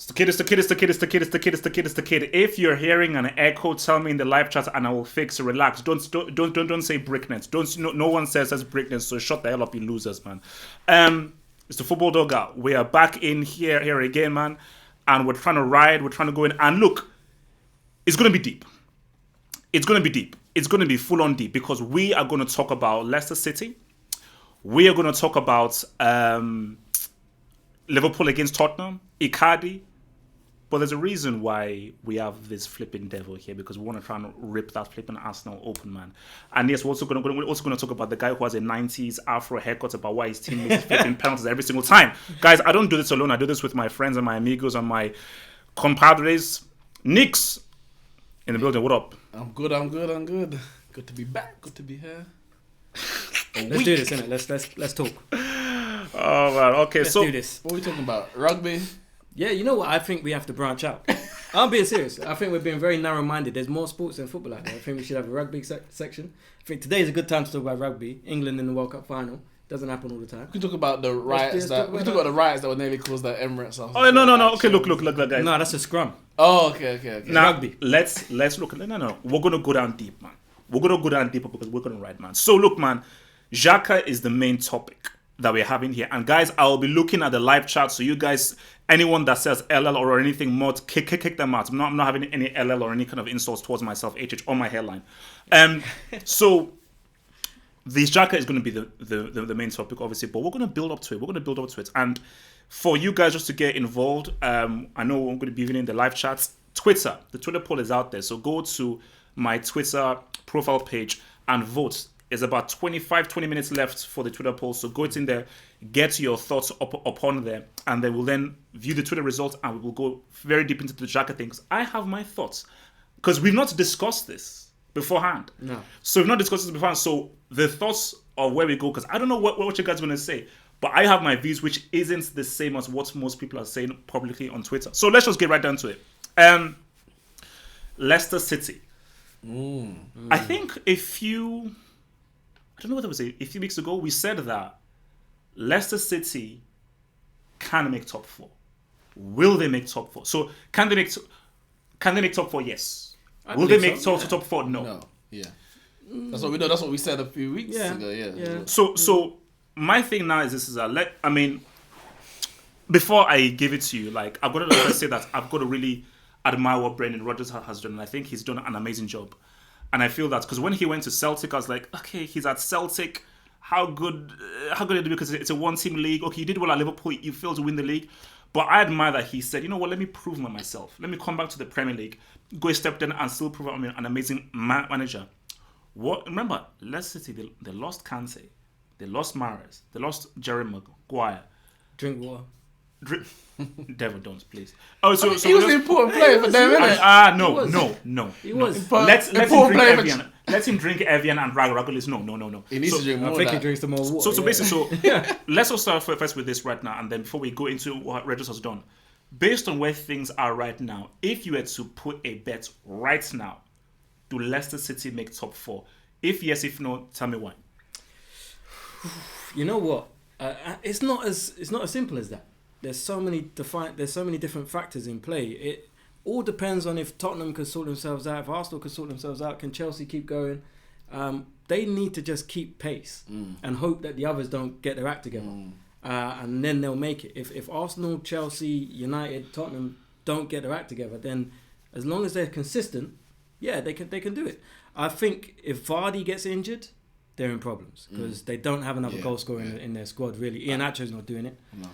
It's the kid. If you're hearing an echo, tell me in the live chat and I will fix it. Relax. Don't say bricknets. No one says bricknets, so shut the hell up, you losers, man. It's the football dugout. We are back in here again, man. And we're trying to ride, we're trying to go in. And look, it's gonna be deep. It's gonna be full on deep because we are gonna talk about Leicester City. We are gonna talk about Liverpool against Tottenham, Icardi. But there's a reason why we have this flipping devil here because we want to try and rip that flipping Arsenal open, man. And yes, we're also going to talk about the guy who has a 90s afro haircut, about why his team makes flipping penalties every single time. Guys, I don't do this alone. I do this with my friends and my amigos and my compadres. Nix in the building. What up? I'm good. Good to be back. Good to be here. Let's do this, innit? Let's talk. Oh man, okay. Let's do this. What are we talking about? Rugby? Yeah, you know what? I think we have to branch out. I'm being serious. I think we're being very narrow-minded. There's more sports than football out there. I think we should have a rugby section. I think today is a good time to talk about rugby. England in the World Cup final. Doesn't happen all the time. We can talk about the riots that would nearly cause the Emirates. Oh no. Okay, look, guys. No, that's a scrum. Oh, okay. Now, rugby. Let's look. No. We're gonna go down deep, man. We're gonna go down deeper because we're gonna ride, man. So look, man. Xhaka is the main topic that we're having here. And guys, I'll be looking at the live chat. So you guys, anyone that says LL or anything more, kick them out. I'm not having any LL or any kind of insults towards myself, HH, on my hairline. So the Xhaka is going to be the main topic, obviously, but we're going to build up to it. And for you guys just to get involved, I know I'm going to be in the live chats. Twitter, the Twitter poll is out there. So go to my Twitter profile page and vote. There's about 20 minutes left for the Twitter poll. So go in there, get your thoughts upon there, and then we'll then view the Twitter results and we will go very deep into the Xhaka things. I have my thoughts because we've not discussed this beforehand. No. So we've not discussed this beforehand. So the thoughts of where we go, because I don't know what you guys are going to say, but I have my views, which isn't the same as what most people are saying publicly on Twitter. So let's just get right down to it. Leicester City. I think I don't know what it was, a few weeks ago, we said that Leicester City can make top four. Will they make top four? So can they make top four? Yes. Will they make top four? No. Yeah. That's what we know. That's what we said a few weeks ago. Yeah. So my thing now is this: before I give it to you, like I've got to say that I've got to really admire what Brendan Rodgers has done, and I think he's done an amazing job. And I feel that because when he went to Celtic, I was like, okay, he's at Celtic. How good did he do? Because it's a one-team league. Okay, you did well at Liverpool. You failed to win the league. But I admire that he said, you know what, let me prove myself. Let me come back to the Premier League, go a step down and still prove I'm an amazing manager. Remember, Leicester City, they lost Kante. They lost Mahrez. They lost Jerry Maguire. Drink water. Devil, don't, please. Oh, so he was an important player for them, innit? No. He was. Let's him drink Evian. Let him drink Evian and Ragulis. No. He needs to drink more. I think he drinks some more water. So basically, let's all start first with this right now, and then before we go into what Regis has done, based on where things are right now, if you had to put a bet right now, do Leicester City make top four? If yes, if no, tell me why. You know what? It's not as simple as that. There's so many different factors in play. It all depends on if Tottenham can sort themselves out, if Arsenal can sort themselves out, can Chelsea keep going? They need to just keep pace and hope that the others don't get their act together, and then they'll make it. If Arsenal, Chelsea, United, Tottenham don't get their act together, then as long as they're consistent, yeah, they can do it. I think if Vardy gets injured, they're in problems because they don't have another goal scorer in their squad. Really, Ian Acho's not doing it. No.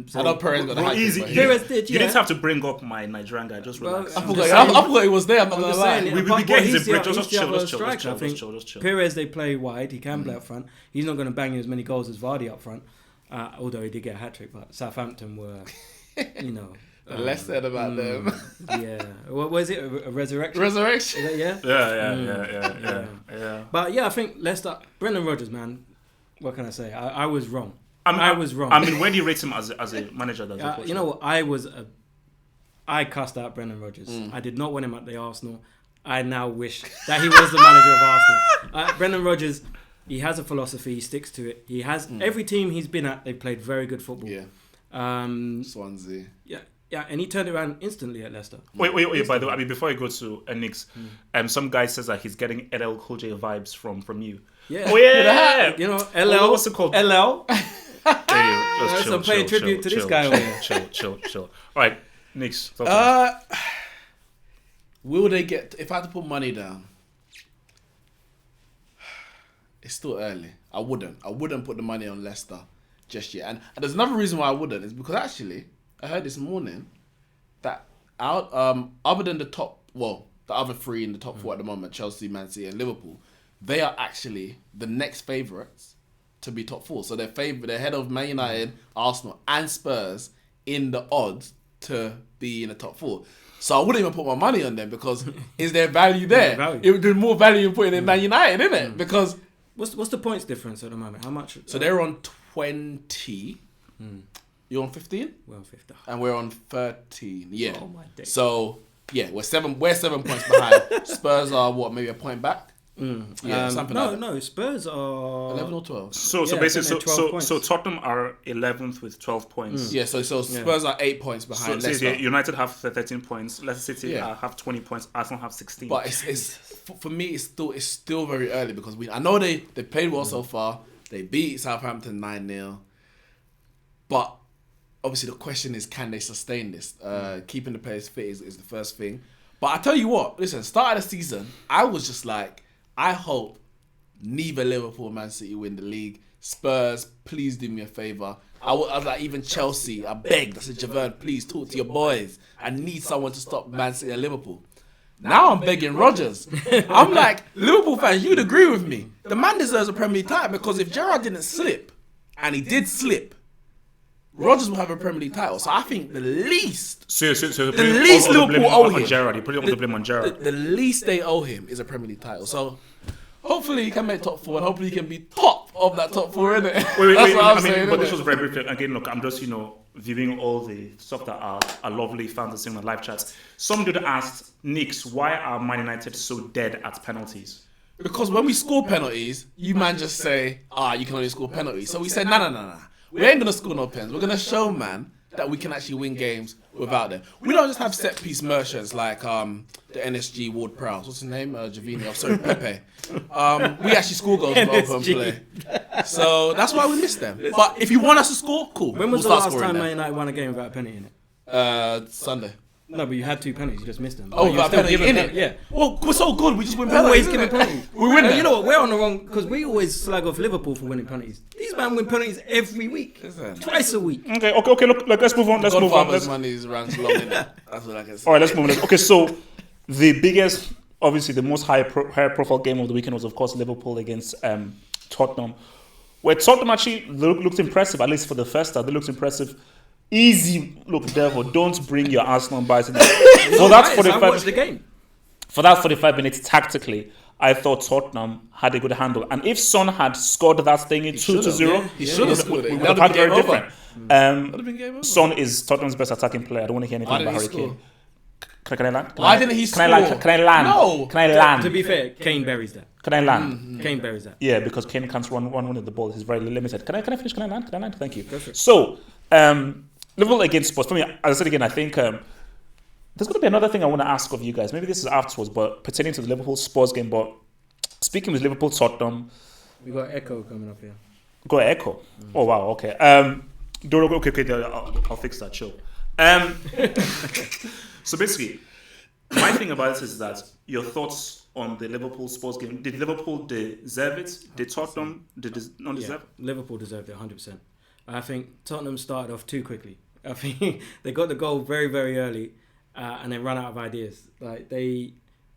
So I know Perez got a hat easy. trick. Perez did, You didn't have to bring up my Nigerian guy. Just relax. I forgot he was there. I'm not gonna lie. We get his break. Just chill. Perez, they play wide. He can play up front. He's not going to bang you as many goals as Vardy up front. Although he did get a hat trick, but Southampton were, Less said about them. Yeah. What was it? A resurrection? Resurrection? Is that, Yeah. But yeah, I think Leicester, Brendan Rodgers, man, what can I say? I was wrong. I was wrong. I mean, where do you rate him as a manager? You know what? I cussed out Brendan Rodgers. I did not want him at the Arsenal. I now wish that he was the manager of Arsenal. Brendan Rodgers, he has a philosophy. He sticks to it. He has every team he's been at. They've played very good football. Yeah. Swansea. Yeah. and he turned it around instantly at Leicester. Wait. By the way, I mean, before you go to Knicks, some guy says that he's getting LL Cool J vibes from you. Yeah. Oh yeah. You know, LL. What's it called? LL. Hey, I'm paying tribute to this guy over here. Chill. All right, Knicks. Will they get? If I had to put money down, it's still early. I wouldn't put the money on Leicester just yet. And there's another reason why I wouldn't. Is because actually I heard this morning that other than the other three in the top four at the moment, Chelsea, Man City, and Liverpool, they are actually the next favourites to be top four. So they're ahead of Man United, Arsenal, and Spurs in the odds to be in the top four. So I wouldn't even put my money on them because is there value there? It would be more value in putting in Man United, isn't it? Because what's the points difference at the moment? How much? So they're on 20. You're on 15? We're on 15. And we're on 13. Yeah. Oh my day. So yeah, we're 7 points behind. Spurs are maybe a point back? Yeah, something like that. No, Spurs are 11 or 12. So basically, so Tottenham are 11th with 12 points. Yeah, so Spurs are 8 points behind Leicester. United have 13 points. Leicester City have 20 points. Arsenal have 16. But it's for me, it's still very early because I know they played well so far. They beat Southampton 9-0. But obviously, the question is, can they sustain this? Keeping the players fit is the first thing. But I tell you what, listen, start of the season, I was just like, I hope neither Liverpool or Man City win the league. Spurs, please do me a favour. I was like, even Chelsea, I begged. I said, Javerne, please talk to your boys. I need someone to stop Man City and Liverpool. Now I'm begging Rodgers. I'm like, Liverpool fans, you'd agree with me. The man deserves a Premier League title because if Gerrard didn't slip, and he did slip, Rodgers will have a Premier League title. So I think the least... So the least Liverpool owe him. Gerrard. You put all the blame on Gerrard. The least they owe him is a Premier League title. So hopefully he can make top four and hopefully he can be top of that top four, innit? Wait. That's what I'm saying, but this was very brief. Again, look, I'm just, viewing all the stuff that are lovely fans are saying on live chats. Some dude asked, Knicks, why are Man United so dead at penalties? Because when we score penalties, you man just say, you can only score penalties. So we said, no. We ain't going to score no pens. We're going to show, man, that we can actually win games without them. We don't just have set-piece merchants like the NSG Ward Prowse. What's his name? Javini. Oh, sorry, Pepe. We actually score goals with open play. So that's why we miss them. But if you want us to score, cool. When was the last time Man United won a game without a penalty in it? Sunday. No, but you had 2 penalties. You just missed them. Oh, but penalty in it? Yeah. Well, we're so good. We just win penalties. Always giving penalties. We win them. You know what? We're on the wrong... Because we always slag off Liverpool for winning penalties. These men win penalties every week. Listen. Twice a week. Okay. Look, let's move on. Godfather's money is runs long in it. That's what I can say. All right, let's move on. Okay, so the biggest, obviously the most high profile game of the weekend was, of course, Liverpool against Tottenham. Where Tottenham actually looked impressive, at least for the first half. They looked impressive. Easy, look, devil. Don't bring your Arsenal bias in. For that 45 I watched the game. For that 45 minutes, tactically, I thought Tottenham had a good handle. And if Son had scored that thing in 2-0, he should have scored it. We would have had very different. Would have been game over. Son is Tottenham's best attacking player. I don't want to hear anything about Harry Kane. Can I land? Why didn't he score? Can I land? No. Can I land? To be fair, Kane buries that. Can I land? Kane buries that. Yeah, because Kane can't run with the ball. He's very limited. Can I finish? Can I land? Thank you. Go for it. So, Liverpool against Spurs. For me, as I said again, I think there's going to be another thing I want to ask of you guys. Maybe this is afterwards, but pertaining to the Liverpool Spurs game. But speaking with Liverpool Tottenham, We got Echo coming up here. Go Echo. Oh wow. Okay. Okay. I'll fix that. Chill. So basically, my thing about this is that your thoughts on the Liverpool Spurs game. Did Liverpool deserve it? Did Tottenham not deserve it? Liverpool deserved it 100%. I think Tottenham started off too quickly. I think they got the goal very, very early and then ran out of ideas. Like Dele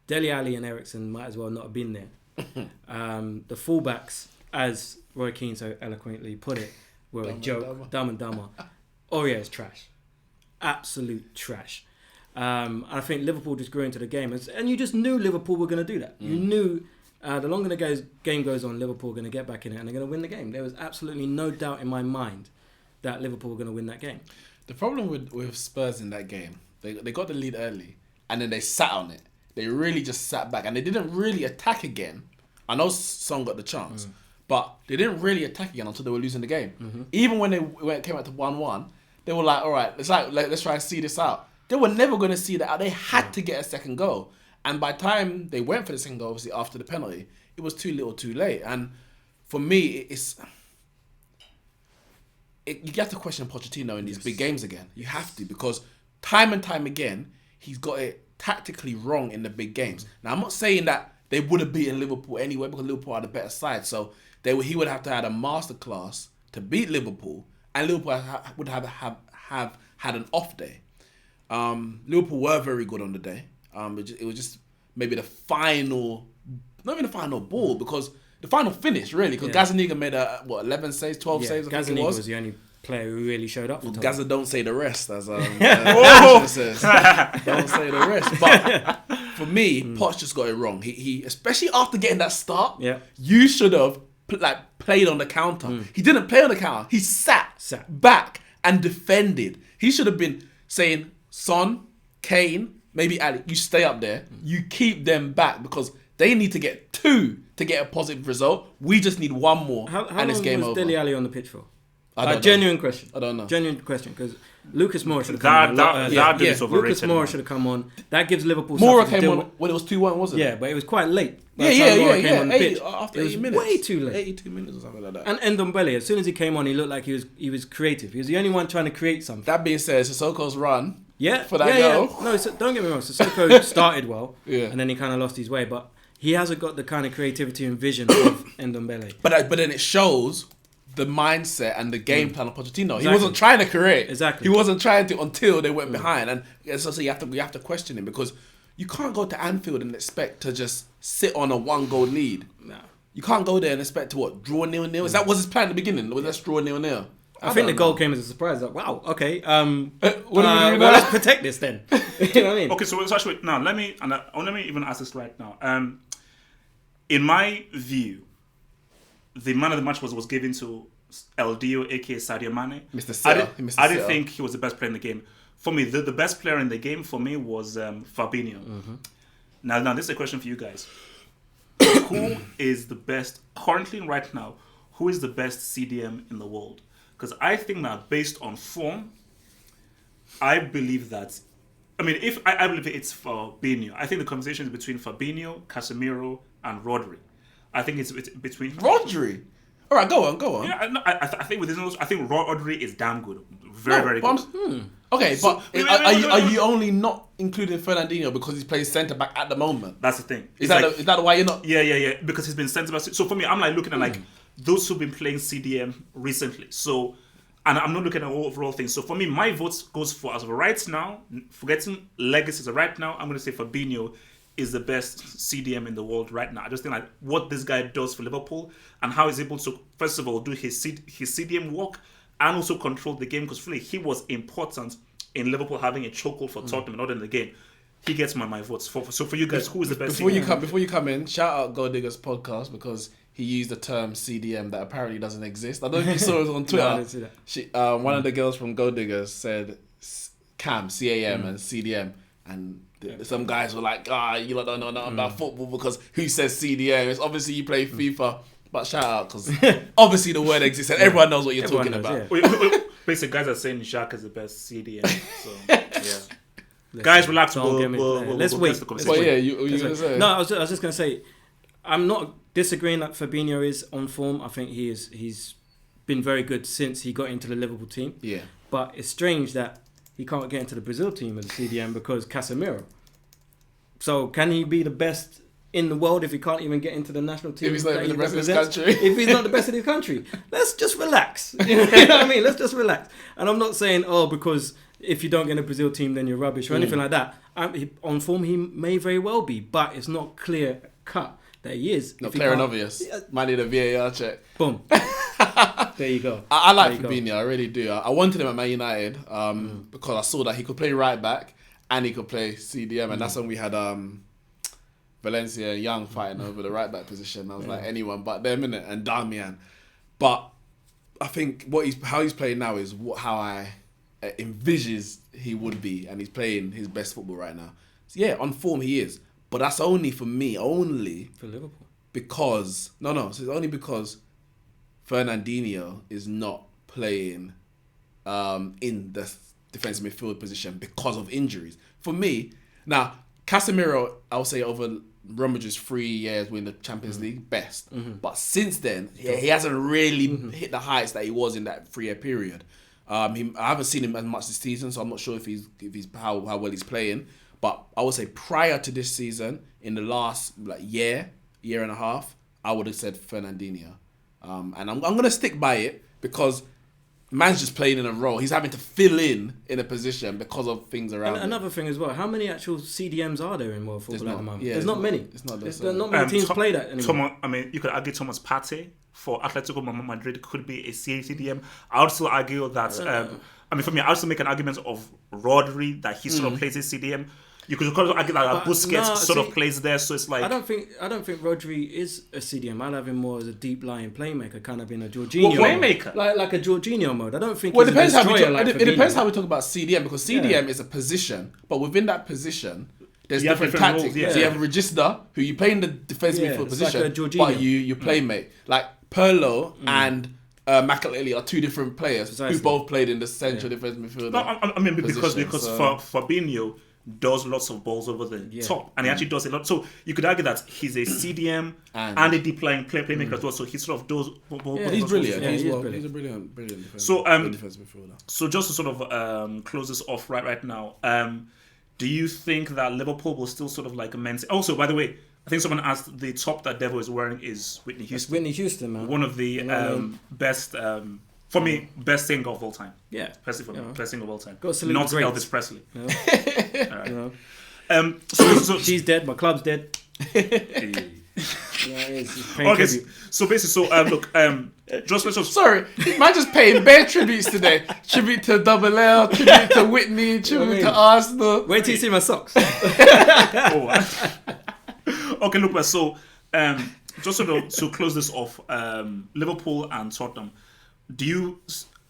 Alli and Eriksen might as well not have been there. The fullbacks, as Roy Keane so eloquently put it, were a joke. Dumb and dumber. Aurier is trash. Absolute trash. I think Liverpool just grew into the game. And you just knew Liverpool were going to do that. You knew the longer the game goes on, Liverpool are going to get back in it and they're going to win the game. There was absolutely no doubt in my mind that Liverpool were going to win that game. The problem with Spurs in that game, they got the lead early and then they sat on it. They really just sat back and they didn't really attack again. I know Son got the chance, but they didn't really attack again until they were losing the game. Even when they came out to 1-1, they were like, all right, let's try and see this out. They were never going to see that out. They had to get a second goal. And by the time they went for the second goal, obviously after the penalty, it was too little too late. And for me, you have to question Pochettino in these big games again. You have to, because time and time again, he's got it tactically wrong in the big games. Now, I'm not saying that they would have beaten Liverpool anyway, because Liverpool are the better side. So he would have to have a masterclass to beat Liverpool, and Liverpool would have had an off day. Liverpool were very good on the day. It was just maybe the final, not even the final ball, because the final finish really, because Gazaniga made 11 saves, 12 saves. I think it was the only player who really showed up. Gaza don't say the rest, as says. Don't say the rest. But for me, Poch just got it wrong. He especially after getting that start, you should have played on the counter. He didn't play on the counter. He sat back and defended. He should have been saying, Son, Kane, maybe Ali, you stay up there. You keep them back, because they need to get 2 to get a positive result. We just need 1 more, and it's game over. How long was Dele Alli on the pitch for? Genuine question. I don't know. Genuine question, because Lucas Moura should have come on. Lucas Moura should have come on. That gives Liverpool Moura came on when it was 2-1, wasn't it? Yeah, but it was quite late. After 80 minutes. Way too late. 82 minutes or something like that. And Ndombele, as soon as he came on, he looked like he was creative. He was the only one trying to create something. That being said, Sissoko's run for that goal. No, don't get me wrong. Sissoko started well, and then he kind of lost his way, but he hasn't got the kind of creativity and vision of Ndombele. But then it shows the mindset and the game plan of Pochettino. Exactly. He wasn't trying to create. Exactly. He wasn't trying to until they went behind. And so you have to question him, because you can't go to Anfield and expect to just sit on a 1-goal lead. No. You can't go there and expect to draw 0-0. Is that was his plan at the beginning? Let's draw 0-0. I think the goal came as a surprise. Like, wow, okay. Let's protect this then. You know what I mean? Okay, so actually, now let me even ask this right now. In my view, the man of the match was given to El Dio, aka Sadio Mane. I didn't think he was the best player in the game. For me, the best player in the game for me was Fabinho. Mm-hmm. Now this is a question for you guys. Who is the best currently right now? Who is the best CDM in the world? Because I think that based on form, I believe that. I mean, I believe it's Fabinho. I think the conversation is between Fabinho, Casemiro, and Rodri. I think it's between Rodri. All right, go on. Yeah, I think with this, I think Rodri is damn good, very good. Okay, but are you only not including Fernandinho because he plays centre back at the moment? That's the thing. Is that why you're not? Yeah. Because he's been centre back. So for me, I'm like looking at those who've been playing CDM recently. So, and I'm not looking at overall things. So for me, my vote goes for, as of right now, forgetting legacies. Right now, I'm going to say Fabinho is the best CDM in the world right now. I just think like what this guy does for Liverpool and how he's able to, first of all, do his CDM work and also control the game, because really he was important in Liverpool having a chokehold for Tottenham and not in the game. He gets my votes. So for you guys, who is the best? Before you come in, shout out Gold Digger's podcast, because he used the term CDM that apparently doesn't exist. I don't know if you saw it on Twitter. No, I didn't see that. One of the girls from Gold Diggers said CAM, CAM and CDM, and some guys were like, you don't know nothing about football because who says CDM? It's obviously you play FIFA. But shout out, because obviously the word exists and everyone knows what you're talking about. Yeah. Basically, guys are saying Xhaka is the best CDM. So, yeah. Guys, relax. Let's wait. But yeah, you going to say? No, I was just going to say, I'm not disagreeing that Fabinho is on form. I think he's been very good since he got into the Liverpool team. Yeah. But it's strange that he can't get into the Brazil team as a CDM because Casemiro. So can he be the best in the world if he can't even get into the national team? If he's not even the best in his country. If he's not the best in his country. Let's just relax. You know what I mean? Let's just relax. And I'm not saying, because if you don't get in a Brazil team, then you're rubbish or anything like that. On form, he may very well be, but it's not clear cut that he is. Not clear and obvious. Might need a VAR check. Boom. There you go. I like Fabinho, I really do. I wanted him at Man United because I saw that he could play right back and he could play CDM, and that's when we had Valencia and Young fighting over the right back position. I was like, anyone but them, innit? And Darmian. But I think how he's playing now is how I envisage he would be, and he's playing his best football right now. So yeah, on form he is, but that's only for me, only for Liverpool. Because so it's only because Fernandinho is not playing in the defensive midfield position because of injuries. For me, now Casemiro, I would say over Real Madrid's 3 years winning the Champions League, best. But since then, he hasn't really hit the heights that he was in that 3-year period. I haven't seen him as much this season, so I'm not sure if he's how well he's playing. But I would say prior to this season, in the last year and a half, I would have said Fernandinho. And I'm going to stick by it because man's just playing in a role. He's having to fill in a position because of things around him. Another thing as well, how many actual CDMs are there in world football at the moment? Yeah, there's not many. There's not many teams play that anymore. You could argue Thomas Partey for Atletico Madrid could be a CDM. I would still argue that, for me, I also make an argument of Rodri, that he sort of plays a CDM. You could argue that Busquets of plays there, so it's like... I don't think Rodri is a CDM. I'd have him more as a deep-lying playmaker, kind of in a Jorginho playmaker? Like a Jorginho mode. I don't think it depends how we talk about CDM, because CDM is a position, but within that position, there's different tactics. Roles, So you have a Regista, who you play in the defensive midfield position, like but you playmate. Like Pirlo and... Makaleli are two different players who both played in the central defensive midfield. Because Fabinho does lots of balls over the top, and he actually does a lot. So you could argue that he's a CDM and a deep line playmaker as well. So he sort of does. He's brilliant. Yeah, He's a brilliant defensive midfielder. So just to sort of close this off right now, do you think that Liverpool will still sort of like maintain? Also, by the way, I think someone asked, the top that Devo is wearing is Whitney Houston. Whitney Houston, man. One of the best, for me, best singer of all time. Yeah. Best singer of all time. Got to salute Not the greats. Elvis Presley. You know? So she's dead, my club's dead. Okay, so basically, look, let's sorry, man, just paying bare tributes today. Tribute to Double L, tribute to Whitney, tribute to Arsenal. Wait till you see my socks. Okay, look, so just sort of to close this off, Liverpool and Tottenham.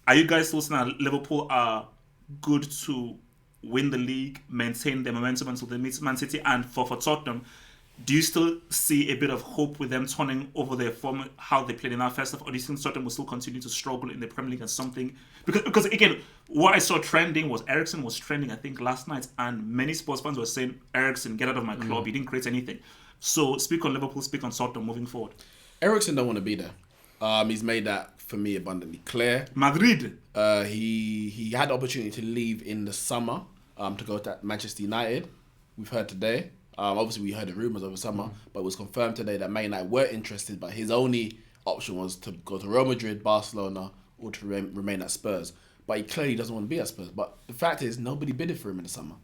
Are you guys still saying that Liverpool are good to win the league, maintain their momentum until they meet Man City? And for Tottenham, do you still see a bit of hope with them turning over their form, how they played in that first half, or do you think Tottenham will still continue to struggle in the Premier League as something? Because again, what I saw trending was Eriksen was trending, I think, last night, and many sports fans were saying, Eriksen, get out of my club, you didn't create anything. So speak on Liverpool, speak on Tottenham moving forward. Eriksen don't want to be there. He's made that, for me, abundantly clear. Madrid. He had the opportunity to leave in the summer to go to Manchester United. We've heard today. Obviously, we heard the rumours over summer, but it was confirmed today that Man United were interested, but his only option was to go to Real Madrid, Barcelona, or to remain at Spurs. But he clearly doesn't want to be at Spurs. But the fact is, nobody bidded for him in the summer.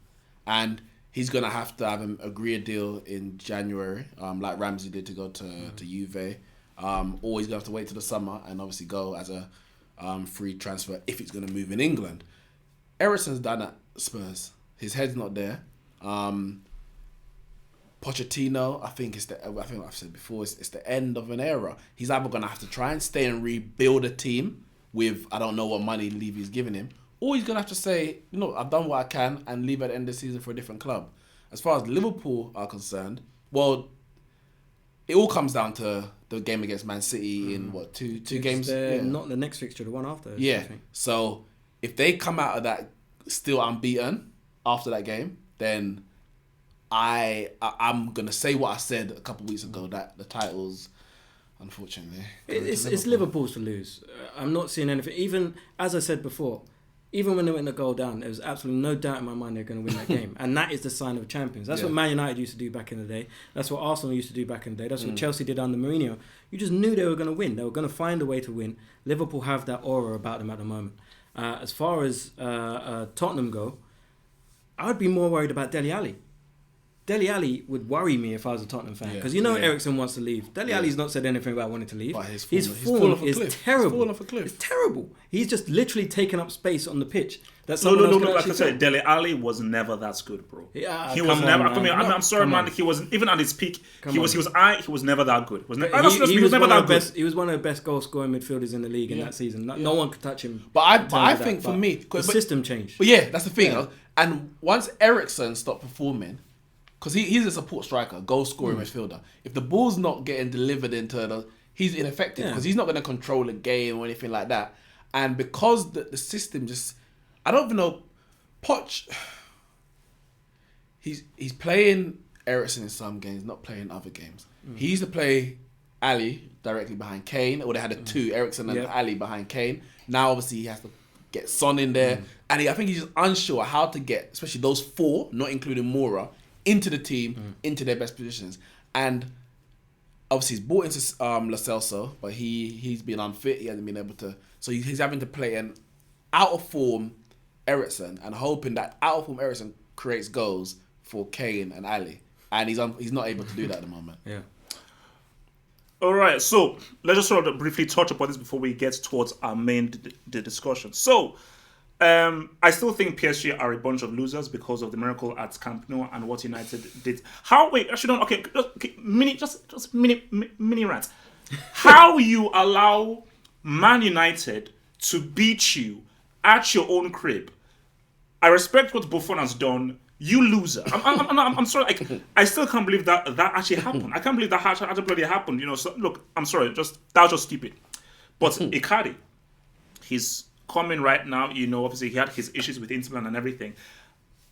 And he's going to have him agree a deal in January, like Ramsey did to go to Juve. Or he's going to have to wait till the summer and obviously go as a free transfer if he's going to move in England. Eriksen's done at Spurs. His head's not there. Pochettino, I think I've said before, it's the end of an era. He's either going to have to try and stay and rebuild a team with, I don't know what money Levy's giving him, or he's going to have to say, I've done what I can and leave at the end of the season for a different club. As far as Liverpool are concerned, well, it all comes down to the game against Man City in, two games? Not the next fixture, the one after. Yeah. So if they come out of that still unbeaten after that game, then I'm going to say what I said a couple of weeks ago, that the titles, unfortunately... It's Liverpool's to lose. I'm not seeing anything. Even, as I said before, even when they went a goal down, there was absolutely no doubt in my mind they're going to win that game. And that is the sign of champions. That's what Man United used to do back in the day. That's what Arsenal used to do back in the day. That's what Chelsea did under Mourinho. You just knew they were going to win. They were going to find a way to win. Liverpool have that aura about them at the moment. As far as Tottenham go, I would be more worried about Dele Alli. Dele Alli would worry me if I was a Tottenham fan, because Eriksen wants to leave. Dele Alli's not said anything about wanting to leave. His form is terrible. He's fallen off a cliff. It's terrible. He's just literally taken up space on the pitch. No, like I said, Dele Alli was never that good, bro. Yeah, he was never. I'm sorry, man. He was, even at his peak. He was never that good. He was never that good. He was one of the best goal scoring midfielders in the league in that season. No one could touch him. But I think for me, the system changed. But yeah, that's the thing. Yeah. And once Eriksen stopped performing, because he's a support striker, goal scoring midfielder. If the ball's not getting delivered into he's ineffective because he's not going to control the game or anything like that. And because the system just, I don't even know, Poch, he's playing Eriksen in some games, not playing other games. He used to play Ali directly behind Kane, or they had a two, Eriksen and Ali behind Kane. Now obviously he has to get Son in there, and I think he's just unsure how to get, especially those four, not including Moura, into the team, into their best positions. And obviously he's brought into Lo Celso, but he's been unfit. He hasn't been able to, so he's having to play an out of form Eriksen and hoping that out of form Eriksen creates goals for Kane and Ali, and he's not able to do that at the moment. Yeah. All right, so let's just sort of briefly touch upon this before we get towards our main the discussion. So, I still think PSG are a bunch of losers because of the miracle at Camp Nou and what United did. Actually, don't. Okay, mini rant. How you allow Man United to beat you at your own crib? I respect what Buffon has done. You loser. I'm sorry. I still can't believe that actually happened. I can't believe that actually bloody happened. You know. So look, I'm sorry. That was just stupid. But Icardi, he's coming right now. You know, obviously he had his issues with Inter Milan and everything.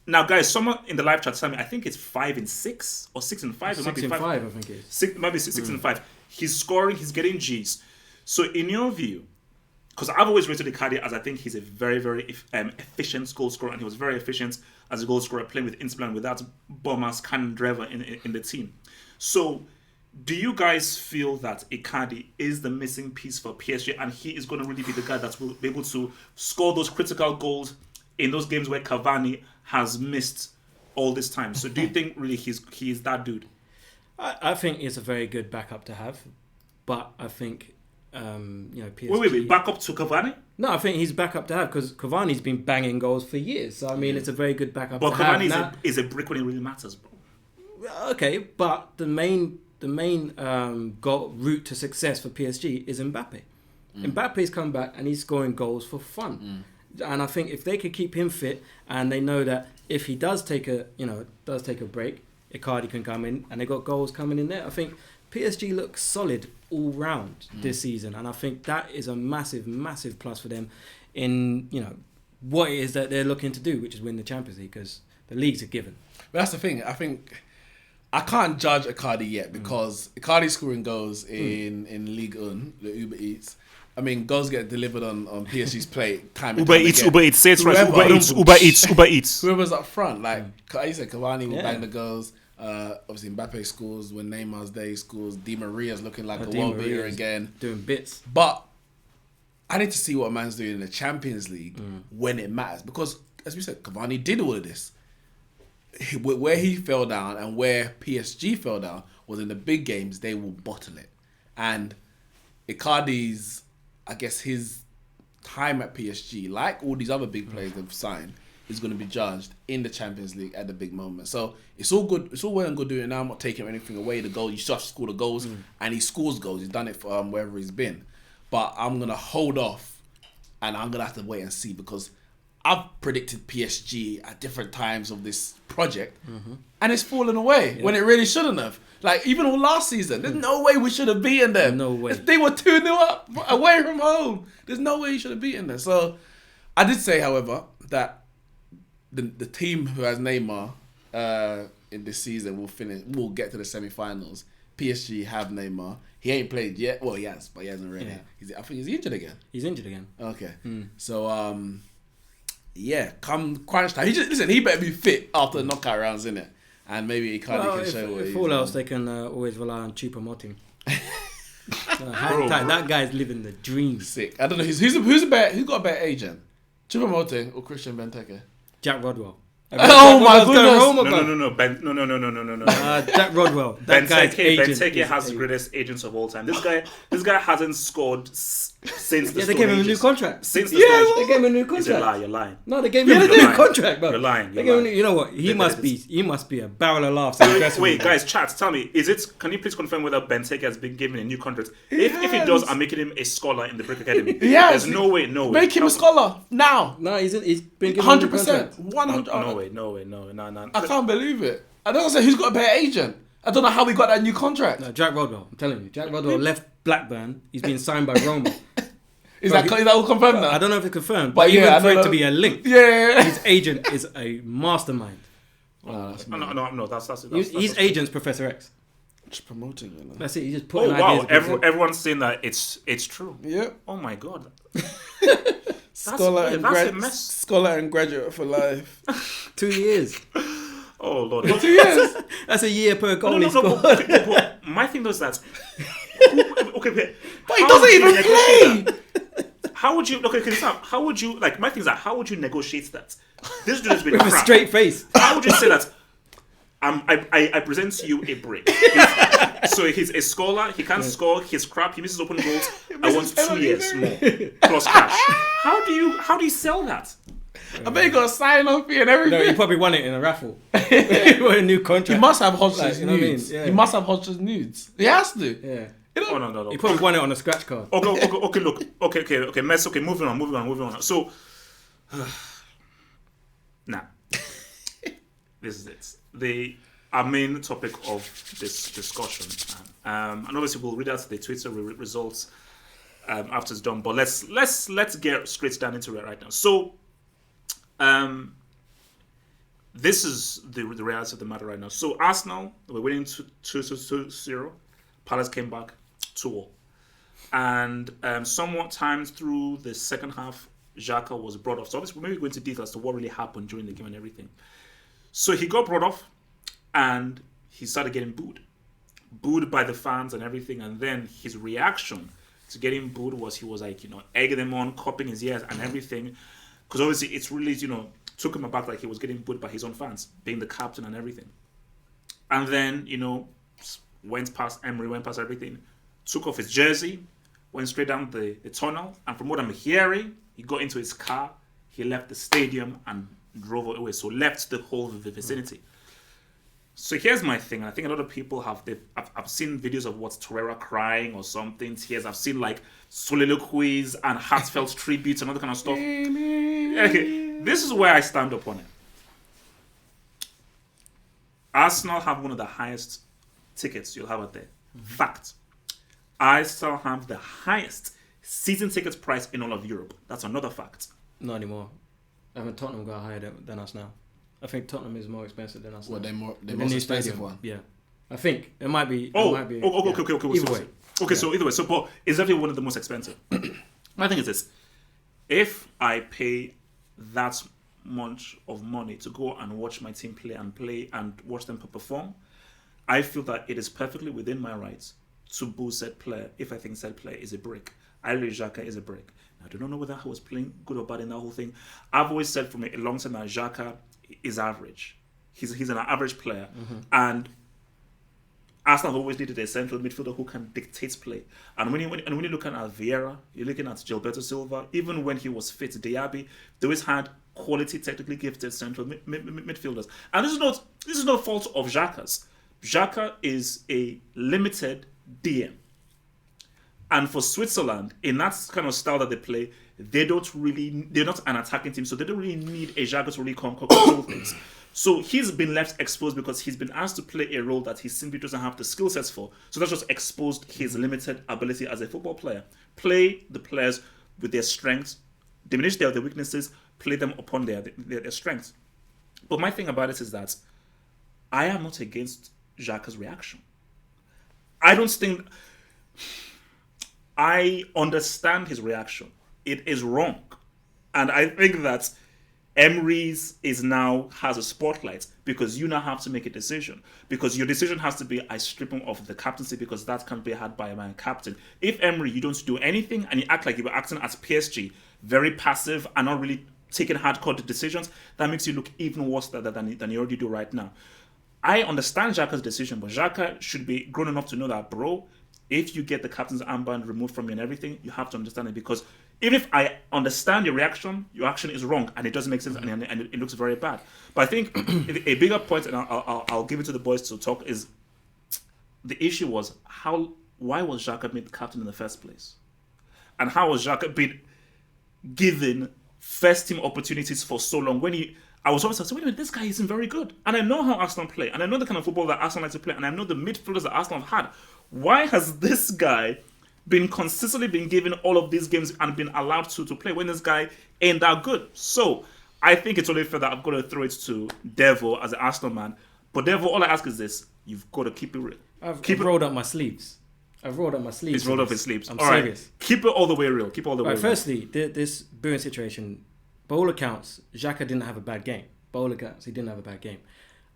Now, guys, someone in the live chat tell me I think it's 5-6 or 6-5. 6-5, I think it is. Six, maybe 6-5. He's scoring. He's getting G's. So, in your view, because I've always rated Icardi as I think he's a very, very efficient goal scorer, and he was very efficient as a goal scorer playing with Inter Milan without Bomas cannon driver in the team. So, do you guys feel that Icardi is the missing piece for PSG, and he is going to really be the guy that will be able to score those critical goals in those games where Cavani has missed all this time? So, do you think really he is that dude? I think it's a very good backup to have, but I think PSG. Wait, back up to Cavani? No, I think he's backup to have because Cavani's been banging goals for years. So I mean, it's a very good backup. But to Cavani have. is a brick when it really matters, bro. Okay, but the main goal route to success for PSG is Mbappe. Mbappe's come back and he's scoring goals for fun. And I think if they could keep him fit, and they know that if he does take a break, Icardi can come in, and they got goals coming in there. I think PSG looks solid all round this season, and I think that is a massive, massive plus for them in what it is that they're looking to do, which is win the Champions League, because the league's a given. But that's the thing. I think I can't judge Icardi yet because Icardi's scoring goals in Ligue 1, the Uber Eats. I mean, goals get delivered on PSG's plate time and time again. Uber Eats, say it right. Uber Eats. Whoever's up front, like you said, Cavani will bang the goals. Obviously, Mbappe scores when Neymar's there. He scores. Di Maria's looking like a world beater again, doing bits. But I need to see what man's doing in the Champions League when it matters, because, as we said, Cavani did all of this. Where he fell down and where PSG fell down was in the big games. They will bottle it, and Icardi's, I guess, his time at PSG, like all these other big players they've signed, is going to be judged in the Champions League at the big moment. So it's all good. It's all well and good doing it now. I'm not taking anything away. The goal, you just score the goals, and he scores goals. He's done it for wherever he's been. But I'm gonna hold off, and I'm gonna have to wait and see, because I've predicted PSG at different times of this project, and it's fallen away when it really shouldn't have. Like, even all last season, there's no way we should have beaten them. No way. They were 2-0 up away from home. There's no way you should have beaten them. So I did say, however, that the team who has Neymar in this season will get to the semi-finals. PSG have Neymar. He ain't played yet. Well, he has, but he hasn't really. Yeah. I think he's injured again. He's injured again. Okay. So come crunch time. He better be fit after the knockout rounds, innit? And maybe Icardi can show what if all else, they can always rely on Choupo-Moting. That guy's living the dream. Sick. I don't know who's got a better agent, Choupo-Moting or Christian Benteke? Jack Rodwell. Oh my goodness! No. Jack Rodwell. Benteke has the greatest agents of all time. This guy hasn't scored since the they gave him a new contract. Since the they gave him a new contract. It's a lie. You're lying. No, they gave him a new contract, bro. You're lying. You know what? He must be a barrel of laughs. Wait, guys, chat. Tell me, can you please confirm whether Benteke has been given a new contract? If he does, I'm making him a scholar in the Brick Academy. Yes. There's no way. Make him a scholar now. No, he's been given 100%. 100%. No. I can't believe it. I don't say who's got a better agent. I don't know how we got that new contract. No, Jack Rodwell. I'm telling you, Jack Rodwell left Blackburn. He's been signed by Roma. Is that all confirmed now? I don't know if it's confirmed, But but yeah, I even for know it to that- be a link, Yeah. his agent is a mastermind. Wow, that's No, that's His agent's Professor X. just promoting, you know. That's it. He's just Oh putting wow! ideas. Everyone's saying that it's true. Yeah. Oh my god! Scholar that's a mess. scholar and graduate for life. 2 years. Oh lord! 2 years. That's a year per goal No, he no, scored. but my thing was that. Okay, But he doesn't even play. How would you? Okay, Sam. How would you like? My thing is that how would you negotiate that? This dude has been With a crap. straight face. How would you say that? I present to you a brick. So he's a scholar. He can't score. He's crap. He misses open goals. I want 2 years more plus cash. How do you sell that? I bet he got a sign off fee and everything. No, he probably won it in a raffle. He won a new contract. He must have Hodgson's Like, you know what I mean? nudes. Yeah. He must have Hodgson's nudes. He has to. Yeah. You know? Oh no. He probably won it on a scratch card. Okay, look. Okay, mess. Okay, moving on. So, now, this is it. Our main topic of this discussion, and obviously we'll read out the Twitter results after it's done. But let's get straight down into it right now. So, this is the reality of the matter right now. So Arsenal we're winning 2-0. Palace came back 2-0. And somewhat times through the second half, Xhaka was brought off. So obviously, we're maybe going into detail as to what really happened during the game and everything. So he got brought off, and he started getting booed by the fans and everything. And then his reaction to getting booed was he was like, egging them on, cupping his ears and everything, because obviously it's really took him aback, like he was getting booed by his own fans, being the captain and everything. And then went past Emery, went past everything, took off his jersey, went straight down the tunnel, and from what I'm hearing, he got into his car, he left the stadium and drove away, so left the whole vicinity. So here's my thing. I think a lot of people I've seen videos of what's Torreira crying or something, tears. I've seen like soliloquies and heartfelt tributes and all that kind of stuff. Okay, this is where I stand up on it. Arsenal have one of the highest tickets you'll have out there. Fact. Arsenal have the highest season tickets price in all of Europe. That's another fact. Not anymore. I mean, Tottenham got higher than us now. I think Tottenham is more expensive than us. Well, now. they're The most new expensive stadium. one. Yeah. I think it might be. Okay. Either way. So either way, but it's definitely one of the most expensive. My thing is this: if I pay that much of money to go and watch my team play and watch them perform, I feel that it is perfectly within my rights to boo said player if I think said player is a brick. I believe Xhaka is a brick. I do not know whether he was playing good or bad in that whole thing. I've always said from a long time that Xhaka is average. He's an average player, and Arsenal have always needed a central midfielder who can dictate play. And when you look at Vieira, you're looking at Gilberto Silva. Even when he was fit, Diaby, they always had quality, technically gifted central midfielders. And this is no fault of Xhaka's. Xhaka is a limited DM. And for Switzerland, in that kind of style that they play, they're not an attacking team, so they don't really need a Xhaka to really control things. So he's been left exposed because he's been asked to play a role that he simply doesn't have the skill sets for. So that's just exposed his limited ability as a football player. Play the players with their strengths, diminish their weaknesses, play them upon their strengths. But my thing about it is that I am not against Xhaka's reaction. I understand his reaction. It is wrong. And I think that Emery's now has a spotlight because you now have to make a decision. Because your decision has to be, I strip him of the captaincy because that can't be had by a man captain. If Emery, you don't do anything and you act like you were acting as PSG, very passive and not really taking hardcore decisions, that makes you look even worse than you already do right now. I understand Xhaka's decision, but Xhaka should be grown enough to know that, bro, if you get the captain's armband removed from you and everything, you have to understand it. Because even if I understand your reaction is wrong and it doesn't make sense and it looks very bad. But I think a bigger point, and I'll give it to the boys to talk, is the issue was why was Xhaka made captain in the first place? And how was Xhaka been given first team opportunities for so long? I was always like, wait a minute, this guy isn't very good. And I know how Arsenal play, and I know the kind of football that Arsenal like to play, and I know the midfielders that Arsenal have had. Why has this guy been consistently been given all of these games and been allowed to play when this guy ain't that good. So I think it's only fair that I'm going to throw it to Devo as an Arsenal man. But Devo, all I ask is this: you've got to keep it real. I've rolled up my sleeves. I've rolled up my sleeves. He's rolled up his sleeves. I'm all serious. Right. Keep it all the way real. Keep it all the way real. Firstly, this booing situation, by all accounts, Xhaka didn't have a bad game. By all accounts, he didn't have a bad game.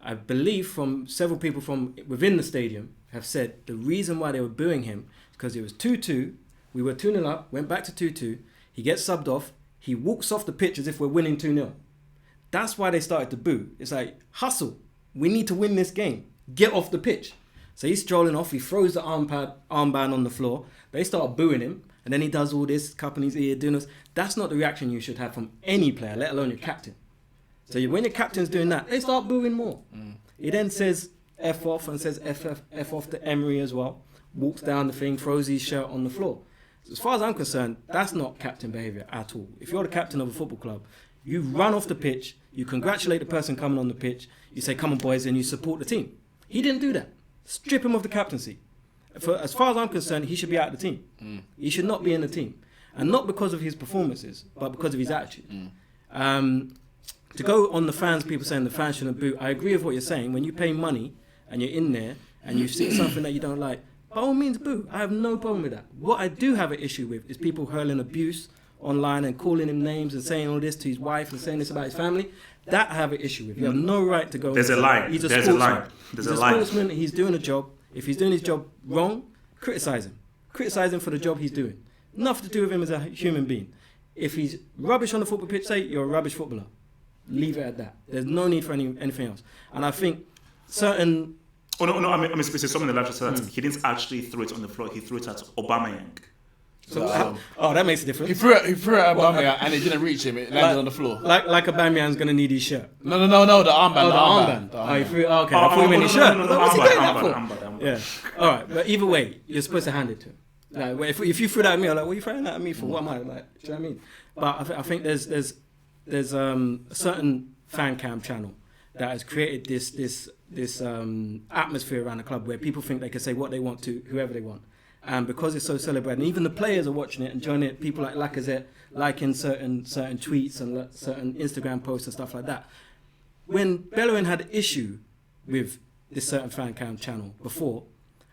I believe from several people from within the stadium have said the reason why they were booing him is because it was 2-2. We were 2-0 up, went back to 2-2. He gets subbed off. He walks off the pitch as if we're winning 2-0. That's why they started to boo. It's like, hustle. We need to win this game. Get off the pitch. So he's strolling off. He throws the armband on the floor. They start booing him. And then he does all this, cupping his ear, doing this. That's not the reaction you should have from any player, let alone your captain. So when your captain's doing that, they start booing more. He then says F off and says F off to Emery as well. Walks down the thing, throws his shirt on the floor. So as far as I'm concerned, that's not captain behaviour at all. If you're the captain of a football club, you run off the pitch, you congratulate the person coming on the pitch, you say, come on boys, and you support the team. He didn't do that. Strip him of the captaincy. As far as I'm concerned, he should be out of the team. He should not be in the team. And not because of his performances, but because of his attitude. To go on the fans, people saying the fans shouldn't boo, I agree with what you're saying. When you pay money and you're in there and you see something that you don't like, by all means boo. I have no problem with that. What I do have an issue with is people hurling abuse online and calling him names and saying all this to his wife and saying this about his family. That I have an issue with. You have no right to go. There's a line. He's a There's sportsman. a line. There's He's a sportsman. He's doing a job. If he's doing his job wrong, criticize him. Criticize him for the job he's doing. Nothing to do with him as a human being. If he's rubbish on the football pitch, say you're a rubbish footballer. Leave it at that. There's no need for anything else. And I think certain... Oh, no, I mean, specifically, someone in the live chat said that he didn't actually throw it on the floor. He threw it at Aubameyang. So, that makes a difference. He threw it at Aubameyang and it didn't reach him. It landed on the floor. Like Aubameyang's going to need his shirt. No, the armband. Oh, he threw... Oh, okay, I thought you meant his shirt. No, What's he getting that for? armband. Yeah. All right, but either way, you're supposed to hand it to him. Like, if you threw that at me, I'm like, what are you throwing that at me for? What am I like? Do you know what I mean? But I think there's a certain fan cam channel that has created this atmosphere around the club where people think they can say what they want to whoever they want, and because it's so celebrated, and even the players are watching it and joining it. People like Lacazette liking certain tweets and certain Instagram posts and stuff like that. When Bellerin had an issue with this certain fan cam channel before,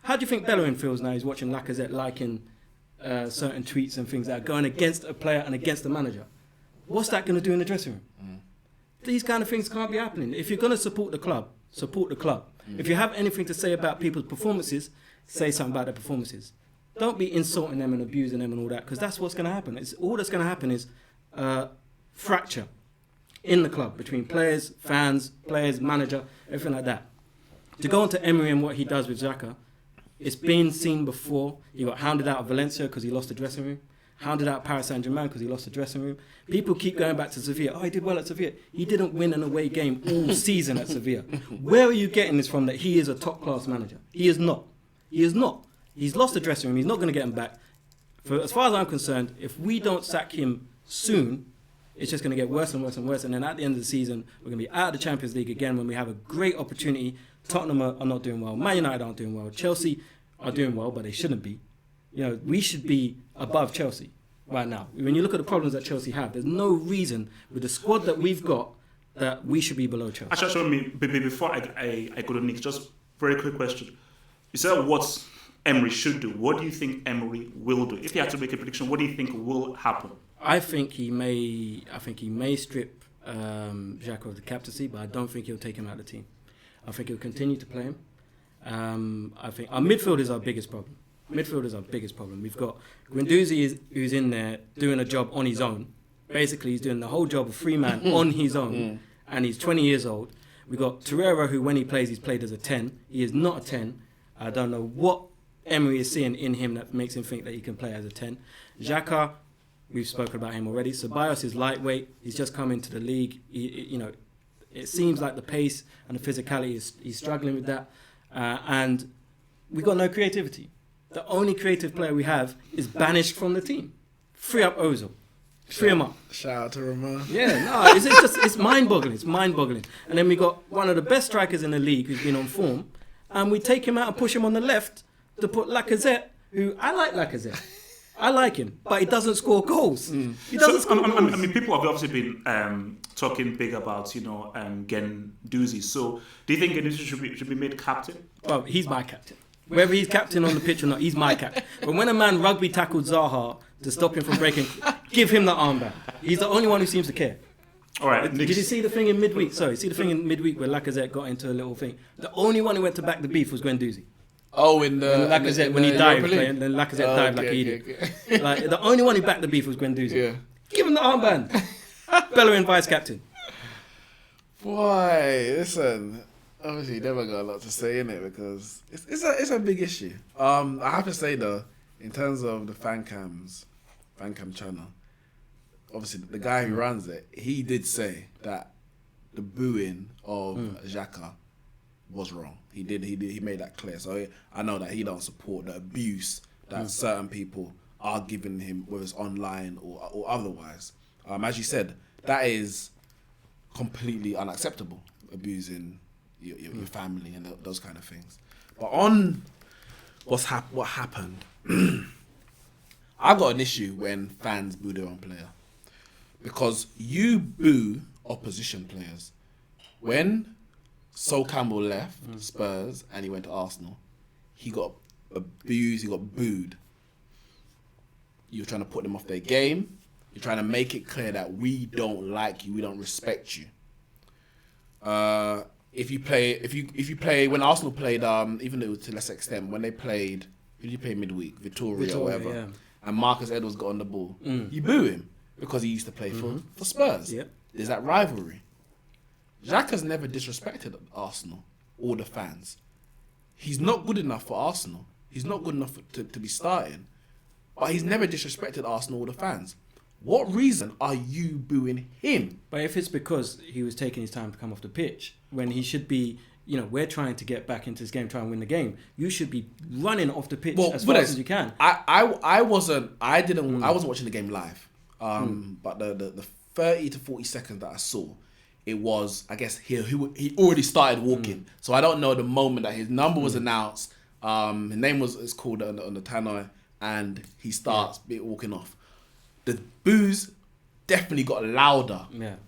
how do you think Bellerin feels now? He's watching Lacazette liking certain tweets and things that are going against a player and against the manager. What's that going to do in the dressing room? These kind of things can't be happening. If you're going to support the club, support the club. If you have anything to say about people's performances, say something about their performances. Don't be insulting them and abusing them and all that, because that's what's going to happen. All that's going to happen is fracture in the club between players, fans, manager, everything like that. To go on to Emery and what he does with Xhaka, it's been seen before. He got hounded out of Valencia because he lost the dressing room. Hounded out Paris Saint-Germain because he lost the dressing room. People keep going back to Sevilla. Oh, he did well at Sevilla. He didn't win an away game all season at Sevilla. Where are you getting this from that he is a top-class manager? He is not. He is not. He's lost the dressing room. He's not going to get him back. As far as I'm concerned, if we don't sack him soon, it's just going to get worse and worse and worse. And then at the end of the season, we're going to be out of the Champions League again when we have a great opportunity. Tottenham are not doing well. Man United aren't doing well. Chelsea are doing well, but they shouldn't be. You know, we should be above Chelsea right now. When you look at the problems that Chelsea have, there's no reason with the squad that we've got that we should be below Chelsea. Actually, before I go to Nick, just very quick question. You said what Emery should do. What do you think Emery will do? If you had to make a prediction, what do you think will happen? I think he may strip Xhaka of the captaincy, but I don't think he'll take him out of the team. I think he'll continue to play him. I think our midfield is our biggest problem. We've got Guendouzi who's in there doing a job on his own. Basically, he's doing the whole job of free man on his own, and he's 20 years old. We've got Torreira, who when he plays, he's played as a 10. He is not a 10. I don't know what Emery is seeing in him that makes him think that he can play as a 10. Xhaka, we've spoken about him already. Ceballos is lightweight. He's just come into the league. It seems like the pace and the physicality he's struggling with that, and we've got no creativity. The only creative player we have is banished from the team. Free up Ozil. Free him up. Shout out to Ramon. Yeah, no, it's mind-boggling. It's mind-boggling. And then we got one of the best strikers in the league who's been on form, and we take him out and push him on the left to put Lacazette who I like Lacazette. I like him, but he doesn't score goals. He doesn't score goals. I mean, people have obviously been talking big about, Guendouzi. So, do you think Guendouzi should be made captain? Well, he's my captain. Whether he's captain on the pitch or not, he's my captain. But when a man rugby tackled Zaha to stop him from breaking, give him the armband. He's the only one who seems to care. All right. Did you see the thing in midweek? Sorry, see the thing in midweek where Lacazette got into a little thing? The only one who went to back the beef was Guendouzi. Oh, When Lacazette, when he dived, and then Lacazette dived like an idiot. Okay. Like, the only one who backed the beef was Guendouzi. Yeah. Give him the armband. Bellerin vice captain. Boy, listen. Obviously, you never got a lot to say in it because it's a big issue. I have to say though, in terms of the fan cam channel, obviously the guy who runs it, he did say that the booing of Xhaka was wrong. He made that clear. So I know that he don't support the abuse that certain people are giving him, whether it's online or otherwise. As you said, that is completely unacceptable, abusing your family and those kind of things. But on what happened, I've got an issue when fans boo their own player, because you boo opposition players. When Sol Campbell left Spurs and he went to Arsenal, he got abused, he got booed. You're trying to put them off their game. You're trying to make it clear that we don't like you, we don't respect you. If you play when Arsenal played, even though to a lesser extent, when they played, who did you play midweek? Vittoria or whatever. Yeah. And Marcus Edwards got on the ball. You boo him because he used to play for Spurs. Yep. There's that rivalry. Xhaka's never disrespected Arsenal or the fans. He's not good enough for Arsenal. He's not good enough to be starting. But he's never disrespected Arsenal or the fans. What reason are you booing him? But if it's because he was taking his time to come off the pitch, when he should be, we're trying to get back into this game, try and win the game. You should be running off the pitch as fast as you can. I wasn't watching the game live. But the 30 to 40 seconds that I saw, it was, I guess, he already started walking. So I don't know the moment that his number was announced. His name is called on the tannoy, and he starts walking off. The boos definitely got louder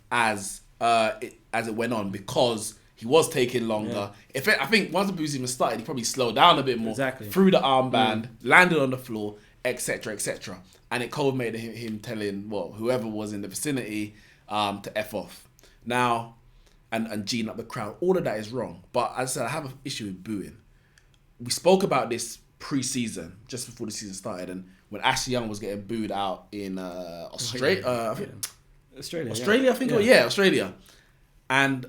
as it went on, because he was taking longer. Yeah. I think once the boos even started, he probably slowed down a bit more. Exactly. Threw the armband, landed on the floor, etc., etc. And it culminated him telling whoever was in the vicinity to F off. Now, and G'ing up the crowd. All of that is wrong. But as I said, I have an issue with booing. We spoke about this pre-season, just before the season started, and when Ashley Young was getting booed out in Australia. Australia. And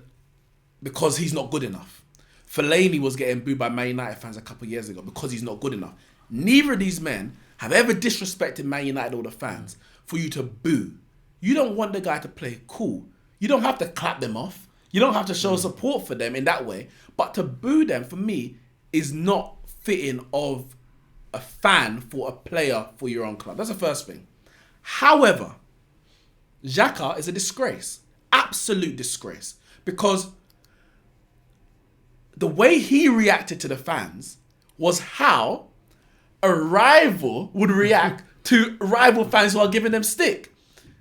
because he's not good enough. Fellaini was getting booed by Man United fans a couple of years ago because he's not good enough. Neither of these men have ever disrespected Man United or the fans for you to boo. You don't want the guy to play cool. You don't have to clap them off. You don't have to show support for them in that way. But to boo them, for me, is not fitting of a fan for a player for your own club. That's the first thing. However, Xhaka is a disgrace. Absolute disgrace. Because the way he reacted to the fans was how a rival would react to rival fans who are giving them stick.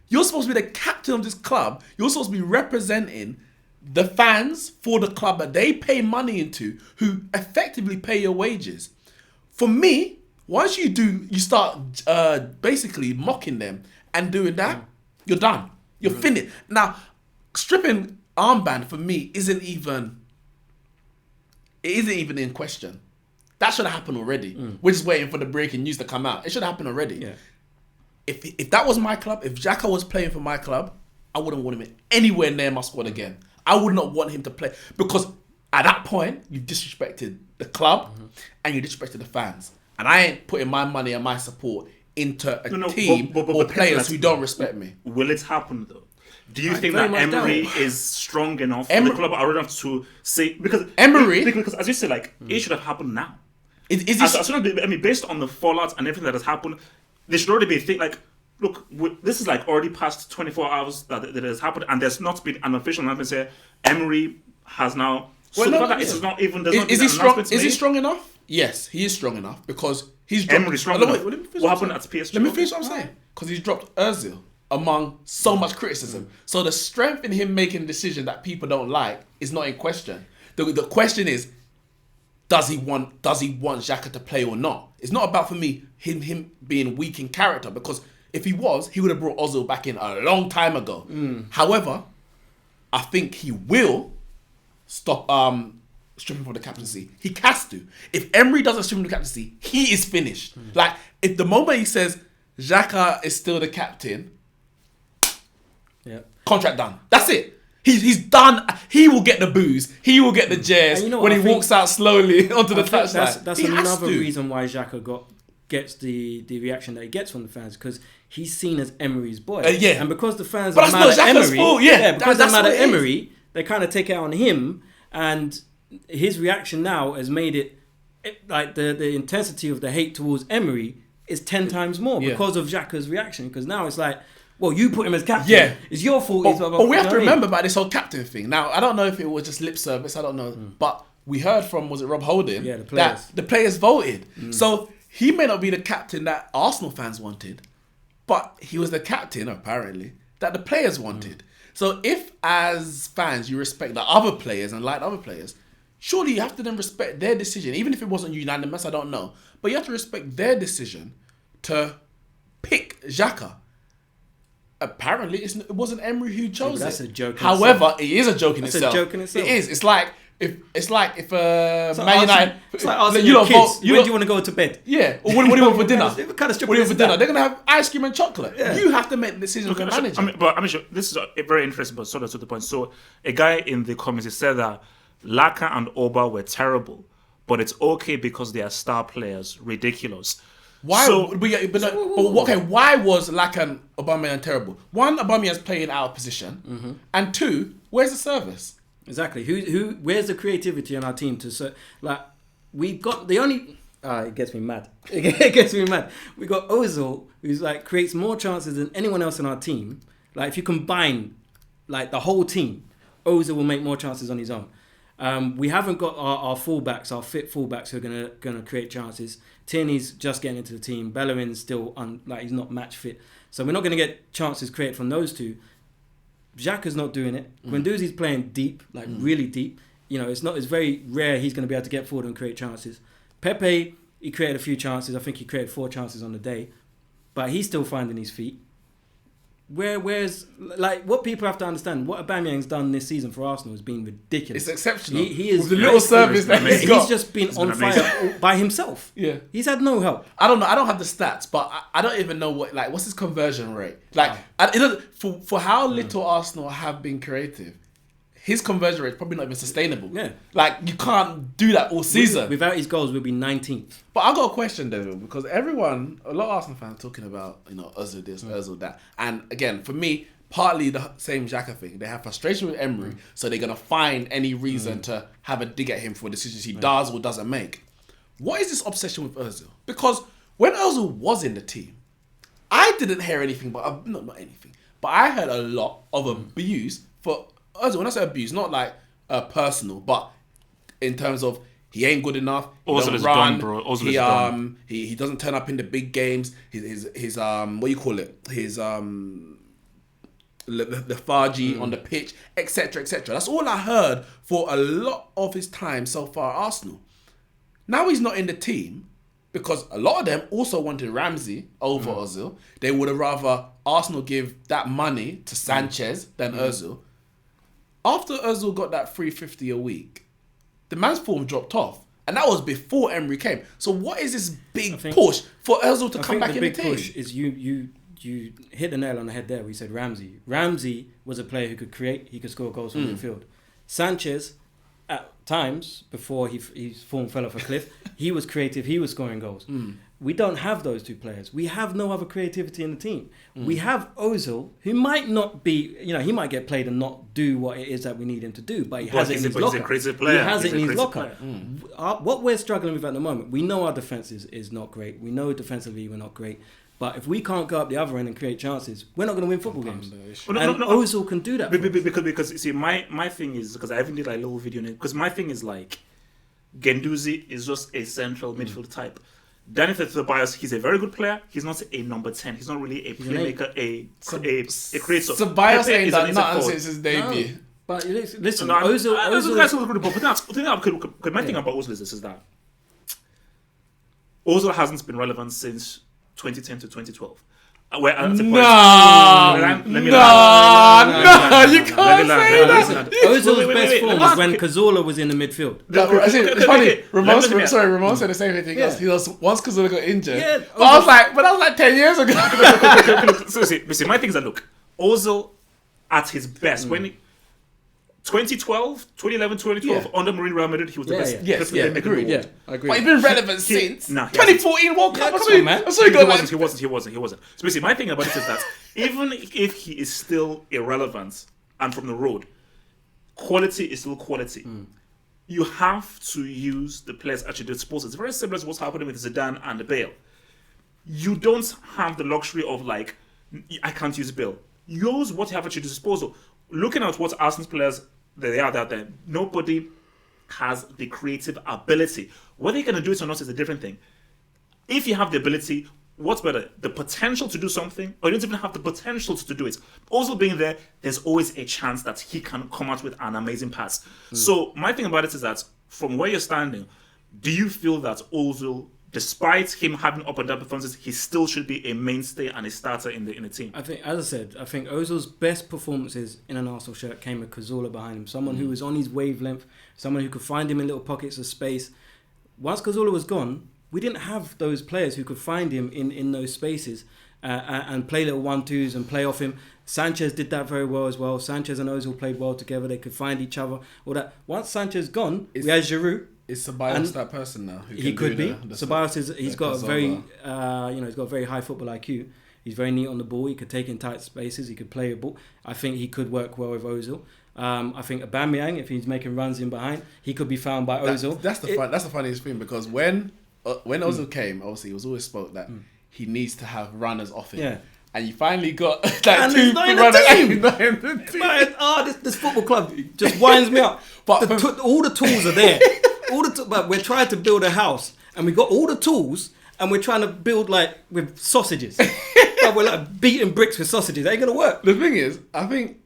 You're supposed to be the captain of this club. You're supposed to be representing the fans for the club that they pay money into, who effectively pay your wages. For me, once you start basically mocking them and doing that, you're done. You're finished. Now, stripping armband for me isn't even in question. That should have happened already. We're just waiting for the breaking news to come out. It should have happened already. Yeah. If that was my club, if Xhaka was playing for my club, I wouldn't want him anywhere near my squad again. I would not want him to play, because at that point, you've disrespected the club and you disrespected the fans. And I ain't putting my money and my support into a team or players who don't respect me. Will it happen though? Do you think that Emery is strong enough for the club are enough to say, because as you say, it should have happened now. Based on the fallout and everything that has happened, there should already be a thing look, this is already past 24 hours that it has happened, and there's not been an official announcement saying Emery has now. Is he strong enough? Yes, he is strong enough, because He's dropped. Emery strong Oh, no, enough. wait, let me finish What I'm happened saying. at PSG? Let me finish what I'm saying. Because he's dropped Ozil among so much criticism. So the strength in him making a decision that people don't like is not in question. The question is, does he want Xhaka to play or not? It's not about, for me, him being weak in character, because if he was, he would have brought Ozil back in a long time ago. However, I think he will stop stripping from the captaincy. He has to. If Emery doesn't strip him from the captaincy, he is finished. Like, if the moment he says Xhaka is still the captain, contract done. That's it. He's done. He will get the boos. He will get the jeers when he walks out slowly onto the touchline. That's another reason why Xhaka gets the reaction that he gets from the fans, because he's seen as Emery's boy. And because the fans are mad at Emery, because they're mad at Emery, they kind of take it out on him, and his reaction now has made it like the intensity of the hate towards Emery is 10 times more because of Xhaka's reaction. Because now it's like, well, you put him as captain. Yeah. It's your fault. But we have to remember about this whole captain thing. Now, I don't know if it was just lip service. I don't know. But we heard from, was it Rob Holding? Yeah, the players. That the players voted. So he may not be the captain that Arsenal fans wanted, but he was the captain, apparently, that the players wanted. So if, as fans, you respect the other players and like the other players, surely you have to then respect their decision. Even if it wasn't unanimous, I don't know. But you have to respect their decision to pick Xhaka. Apparently, it wasn't Emery who chose that's a joke. However, it is a joke in itself. It's a joke in itself. It is. It's like if Man United. It's like asking your kids, when do you want to go to bed? Yeah. Or what do you want for dinner? What do you want for dinner? They're gonna have ice cream and chocolate. Yeah. You have to make the decision as a manager. Sure, this is a very interesting, but sort of to the point. So a guy in the comments, he said that Laka and Oba were terrible, but it's okay because they are star players. Ridiculous. Why? Why was Lacan Aubameyang terrible? One, Aubameyang's playing out of position, and two, where's the service? Exactly. Where's the creativity on our team we've got the only. It gets me mad. It gets me mad. We got Ozil, who's creates more chances than anyone else on our team. Like, if you combine the whole team, Ozil will make more chances on his own. We haven't got our fullbacks, our fit fullbacks, who are gonna create chances. Tierney's just getting into the team. Bellerin's still he's not match fit, so we're not gonna get chances created from those two. Xhaka's not doing it. Guendouzi's playing deep, really deep. It's very rare he's gonna be able to get forward and create chances. Pepe, he created a few chances. I think he created 4 chances on the day, but he's still finding his feet. Where's what people have to understand, what Aubameyang's done this season for Arsenal has been ridiculous. It's exceptional. He is with the little service that he's got. He's just been on fire by himself. Yeah, he's had no help. I don't know. I don't have the stats, but I don't even know what's his conversion rate. For how little Arsenal have been creative, his conversion rate is probably not even sustainable. Yeah, you can't do that all season. Without his goals, we'll be 19th. But I got a question though, because a lot of Arsenal fans talking about Ozil this, Ozil that, and again, for me, partly the same Xhaka thing. They have frustration with Emery, so they're gonna find any reason to have a dig at him for decisions he does or doesn't make. What is this obsession with Ozil? Because when Ozil was in the team, I didn't hear anything, but not anything, but I heard a lot of abuse for Ozil. When I say abuse, not personal, but in terms of he ain't good enough. He doesn't run, bro. He doesn't turn up in the big games. His what do you call it? His lethargy on the pitch, etc., etc. That's all I heard for a lot of his time so far at Arsenal. Now he's not in the team because a lot of them also wanted Ramsey over Ozil. They would have rather Arsenal give that money to Sanchez than Ozil. After Ozil got that $350 a week, the man's form dropped off. And that was before Emery came. So what is this big push for Ozil to come back in the team? The big push is you hit the nail on the head there. We said Ramsey. Ramsey was a player who could create, he could score goals from midfield. Sanchez, at times, before his form fell off a cliff, he was creative, he was scoring goals. We don't have those two players. We have no other creativity in the team. We have Ozil, who might not be, he might get played and not do what it is that we need him to do, but he has it in his locker. He's a creative player. He has it in his locker. What we're struggling with at the moment, we know our defence is not great. We know defensively we're not great. But if we can't go up the other end and create chances, we're not going to win football games. Ozil can do that. Because you see, my thing is, because I haven't did a little video on it, because my thing is Guendouzi is just a central midfield type. Daniel Ceballos, he's a very good player. He's not a number 10. He's not really a playmaker, a creator. Ceballos Pepe ain't is done an nothing inside since his debut. No. But listen, forward. Ozil Guys will good, but my thing about Ozil is that Ozil hasn't been relevant since 2010 to 2012. Where at the point, No, you can't say that. Ozil's best form was when Cazorla was in the midfield. It's funny. Ramon said the same thing. He was once Cazorla got injured. Yeah, but that was like 10 years ago. Look, seriously, my thing is that Ozil at his best when 2012, 2011, 2012 under Mourinho Real Madrid, he was the best. Yes, agreed. Yeah, I agree. But he's been relevant since 2014 World Cup. He wasn't. So basically, my thing about it is that even if he is still irrelevant and from the road, quality is still quality. You have to use the players at your disposal. It's very similar to what's happening with Zidane and Bale. You don't have the luxury of I can't use Bale. Use what you have at your disposal. Looking at what Arsenal's players they are out there, nobody has the creative ability. Whether you're going to do it or not is a different thing. If you have the ability, what's better? The potential to do something, or you don't even have the potential to do it. Also being there, there's always a chance that he can come out with an amazing pass. So my thing about it is that from where you're standing, do you feel that Ozil, despite him having up and down performances, he still should be a mainstay and a starter in the team? I think, as I said, Ozil's best performances in an Arsenal shirt came with Cazorla behind him. Someone who was on his wavelength, someone who could find him in little pockets of space. Once Cazorla was gone, we didn't have those players who could find him in those spaces and play little 1-2s and play off him. Sanchez did that very well as well. Sanchez and Ozil played well together. They could find each other. All that. Once Sanchez gone, we had Giroud. Is Ceballos that person now? He could be. Ceballos he's got a very he's got a very high football IQ. He's very neat on the ball. He could take in tight spaces. He could play a ball. I think he could work well with Ozil. I think Aubameyang, if he's making runs in behind, he could be found by Ozil. That's the funniest thing, because when Ozil came, obviously it was always spoke that he needs to have runners off him. Yeah. And you finally got and two runners. This football club just winds me up. But all the tools are there. But we're trying to build a house, and we got all the tools, and we're trying to build with sausages. But we're beating bricks with sausages. It ain't gonna work. The thing is, I think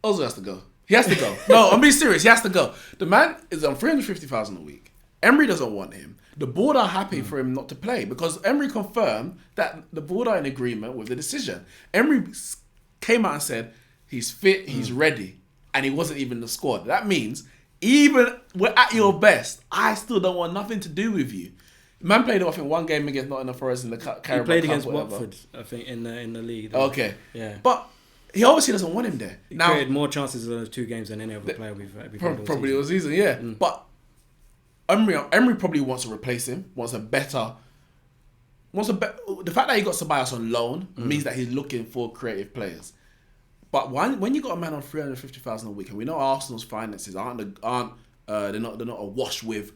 Ozil has to go. He has to go. No, I'm being serious. He has to go. The man is on 350,000 a week. Emery doesn't want him. The board are happy for him not to play because Emery confirmed that the board are in agreement with the decision. Emery came out and said he's fit, he's ready, and he wasn't even in the squad. That means even we're at your best, I still don't want nothing to do with you. Man played, I think, one game against Nottingham Forest in the Carabao. He played against Watford, I think, in the league. Okay. Yeah. But he obviously doesn't want him there. He created more chances in those two games than any other player we've had. Probably all season, yeah. But Emery probably wants to replace him. The fact that he got Ceballos on loan means that he's looking for creative players. But when you got a man on 350,000 a week, and we know Arsenal's finances aren't they're not awash with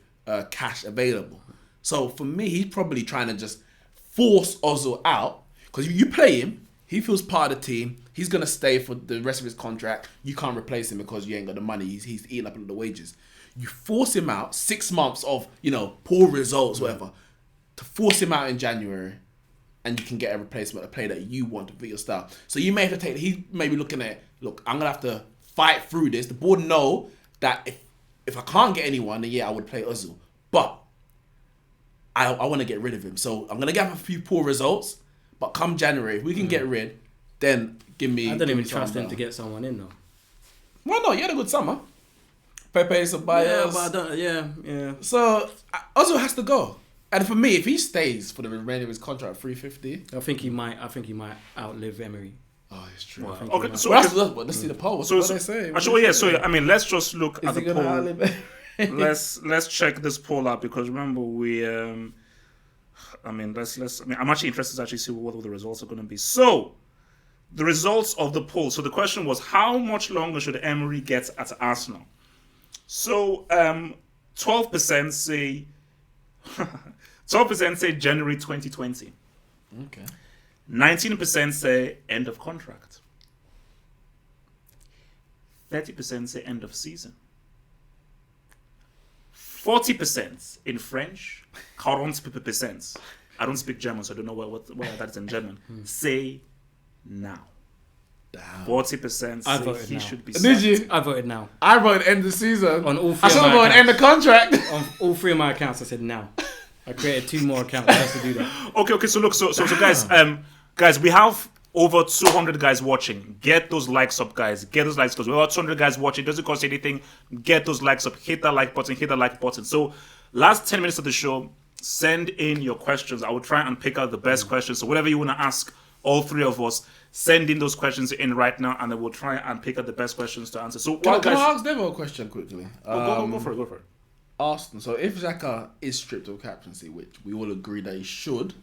cash available. So for me, he's probably trying to just force Ozil out, because you play him, he feels part of the team. He's gonna stay for the rest of his contract. You can't replace him because you ain't got the money. He's eating up the wages. You force him out 6 months of poor results, whatever, to force him out in January, and you can get a replacement, a player that you want to fit your style. So you may have to he may be looking at, look, I'm gonna have to fight through this. The board know that if I can't get anyone, then I would play Ozil, but I want to get rid of him. So I'm gonna get a few poor results, but come January, if we can get rid, then give me. I don't even trust him to get someone in though. Why not? You had a good summer. Pepe, Ceballos. Yeah, but I don't. Yeah. So Ozil has to go. And for me, if he stays for the remainder of his contract at 350, I think he might outlive Emery. Oh, it's true. Well, okay, so let's see the poll. What they say? Let's just look at the poll. Let's check this poll out, because remember I'm actually interested to actually see what the results are going to be. So, the results of the poll. So the question was, how much longer should Emery get at Arsenal? So 12% say 12% say January 2020. Okay. 19% say end of contract. 30% say end of season. 40% in French 40%. I don't speak German, so I don't know what that is in German. Say now. Damn. 40% I say voted he now. should be Did sacked. you? I voted now. I voted end the season. On all I three should of have my voted end the accounts. contract. On all three of my accounts, I said now. I created 2 more accounts just to do that. Okay. So look, so guys, we have over 200 guys watching. Get those likes up, guys. Get those likes because we have 200 guys watching. It doesn't cost anything. Get those likes up. Hit that like button. Hit that like button. So, last 10 minutes of the show, send in your questions. I will try and pick out the best questions. So whatever you want to ask, all three of us, send in those questions in right now, and then we'll try and pick out the best questions to answer. So, Can guys, I ask them a question quickly? go for it. Arsenal. So if Xhaka is stripped of captaincy, which we all agree that he should,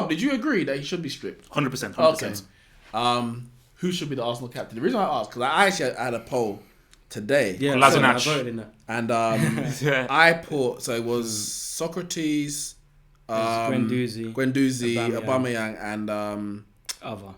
did you agree that he should be stripped? 100%. Okay. Who should be the Arsenal captain? The reason I asked because I actually had a poll today. Yeah, Kolasinac. I voted in that. And I put so it was Socrates, Guendouzi, Aubameyang, and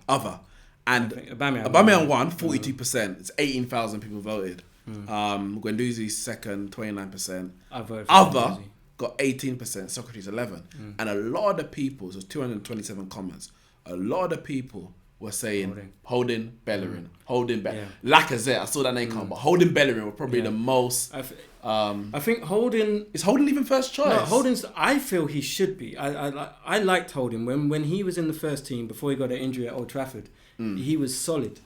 other. And Aubameyang won 42%. It's 18,000 people voted. Guendouzi second, 29%. I voted for Other Guendouzi. got 18%. Socrates 11. And a lot of the people, so 227 comments. A lot of the people were saying holding Bellerin, Lacazette. I saw that name come, but holding Bellerin were probably the most. I think Holding Is Holding even first choice? No, Holding's. I feel he should be. I liked Holding when he was in the first team before he got an injury at Old Trafford. He was solid.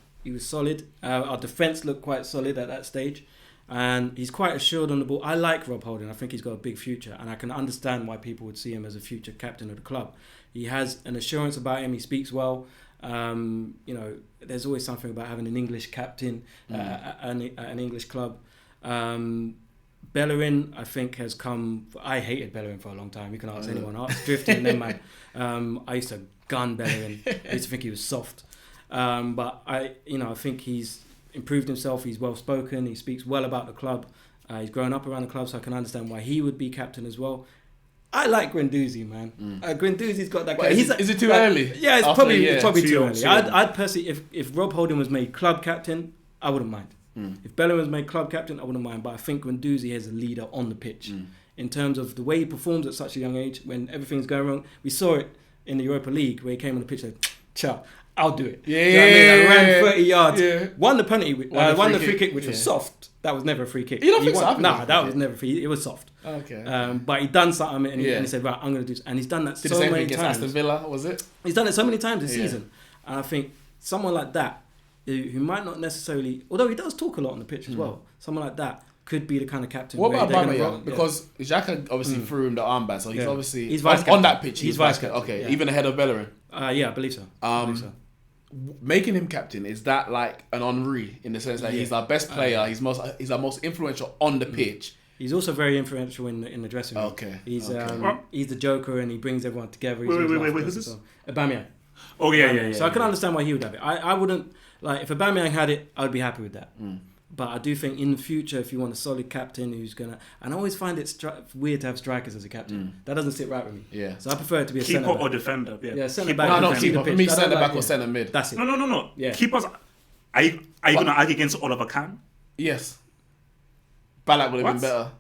Our defence looked quite solid at that stage, and he's quite assured on the ball. I like Rob Holding. I think he's got a big future, and I can understand why people would see him as a future captain of the club. He has an assurance about him. He speaks well. There's always something about having an English captain at an English club. Bellerin, I think, has come. I hated Bellerin for a long time. You can ask anyone. Ask Drifting, then man. I used to gun Bellerin. I used to think he was soft. But I think he's improved himself. He's well spoken. He speaks well about the club. He's grown up around the club, so I can understand why he would be captain as well. I like Guendouzi, man. Guendouzi's got that. Is it too early? Yeah, it's probably too early. Too I'd personally, if Rob Holding was made club captain, I wouldn't mind. If Bellerin was made club captain, I wouldn't mind. But I think Guendouzi is a leader on the pitch in terms of the way he performs at such a young age. When everything's going wrong, we saw it in the Europa League where he came on the pitch and said, "Ciao, I'll do it." Yeah, do you know what I mean? I ran 30 yards, yeah. won the penalty, won the free kick, which was yeah. soft. That was never a free kick. You don't think so? I think it Nah, was that free was kick. never free. It was soft. Okay. But he done something and he Yeah. said, right, I'm going to do this. And he's done that Did the so same thing many against times. Aston Villa, was it? He's done it so many times this Yeah. season. And I think someone like that, who might not necessarily, although he does talk a lot on the pitch as well, someone like that could be the kind of captain. What where about they're gonna Aubameyang? roll- Because Xhaka obviously threw him the armband, so he's Yeah. obviously He's vice on captain. that pitch. He's vice captain, Okay, yeah. even ahead of Bellerin. Yeah, I believe so. I believe so. Making him captain, is that like an Henry in the sense that he's our best player, he's our most influential on the pitch? He's also very influential in the dressing room. Okay. He's Okay. he's the joker and he brings everyone together. He's Wait, always laughing who's at this? us. Aubameyang. Oh yeah. So I can understand why he would have it. I wouldn't like if Aubameyang had it. I would be happy with that. But I do think in the future, if you want a solid captain who's gonna, and I always find it weird to have strikers as a captain. That doesn't sit right with me. Yeah. So I prefer it to be a Keeper centre or back. defender. Yeah, centre Keeper back. or No, defender. See the keeper. For pitch. me, I don't centre like back or it. centre mid. That's it. No. Yeah. Keepers. Are you going to argue against Oliver Kahn? Yes. Ballack would have been What?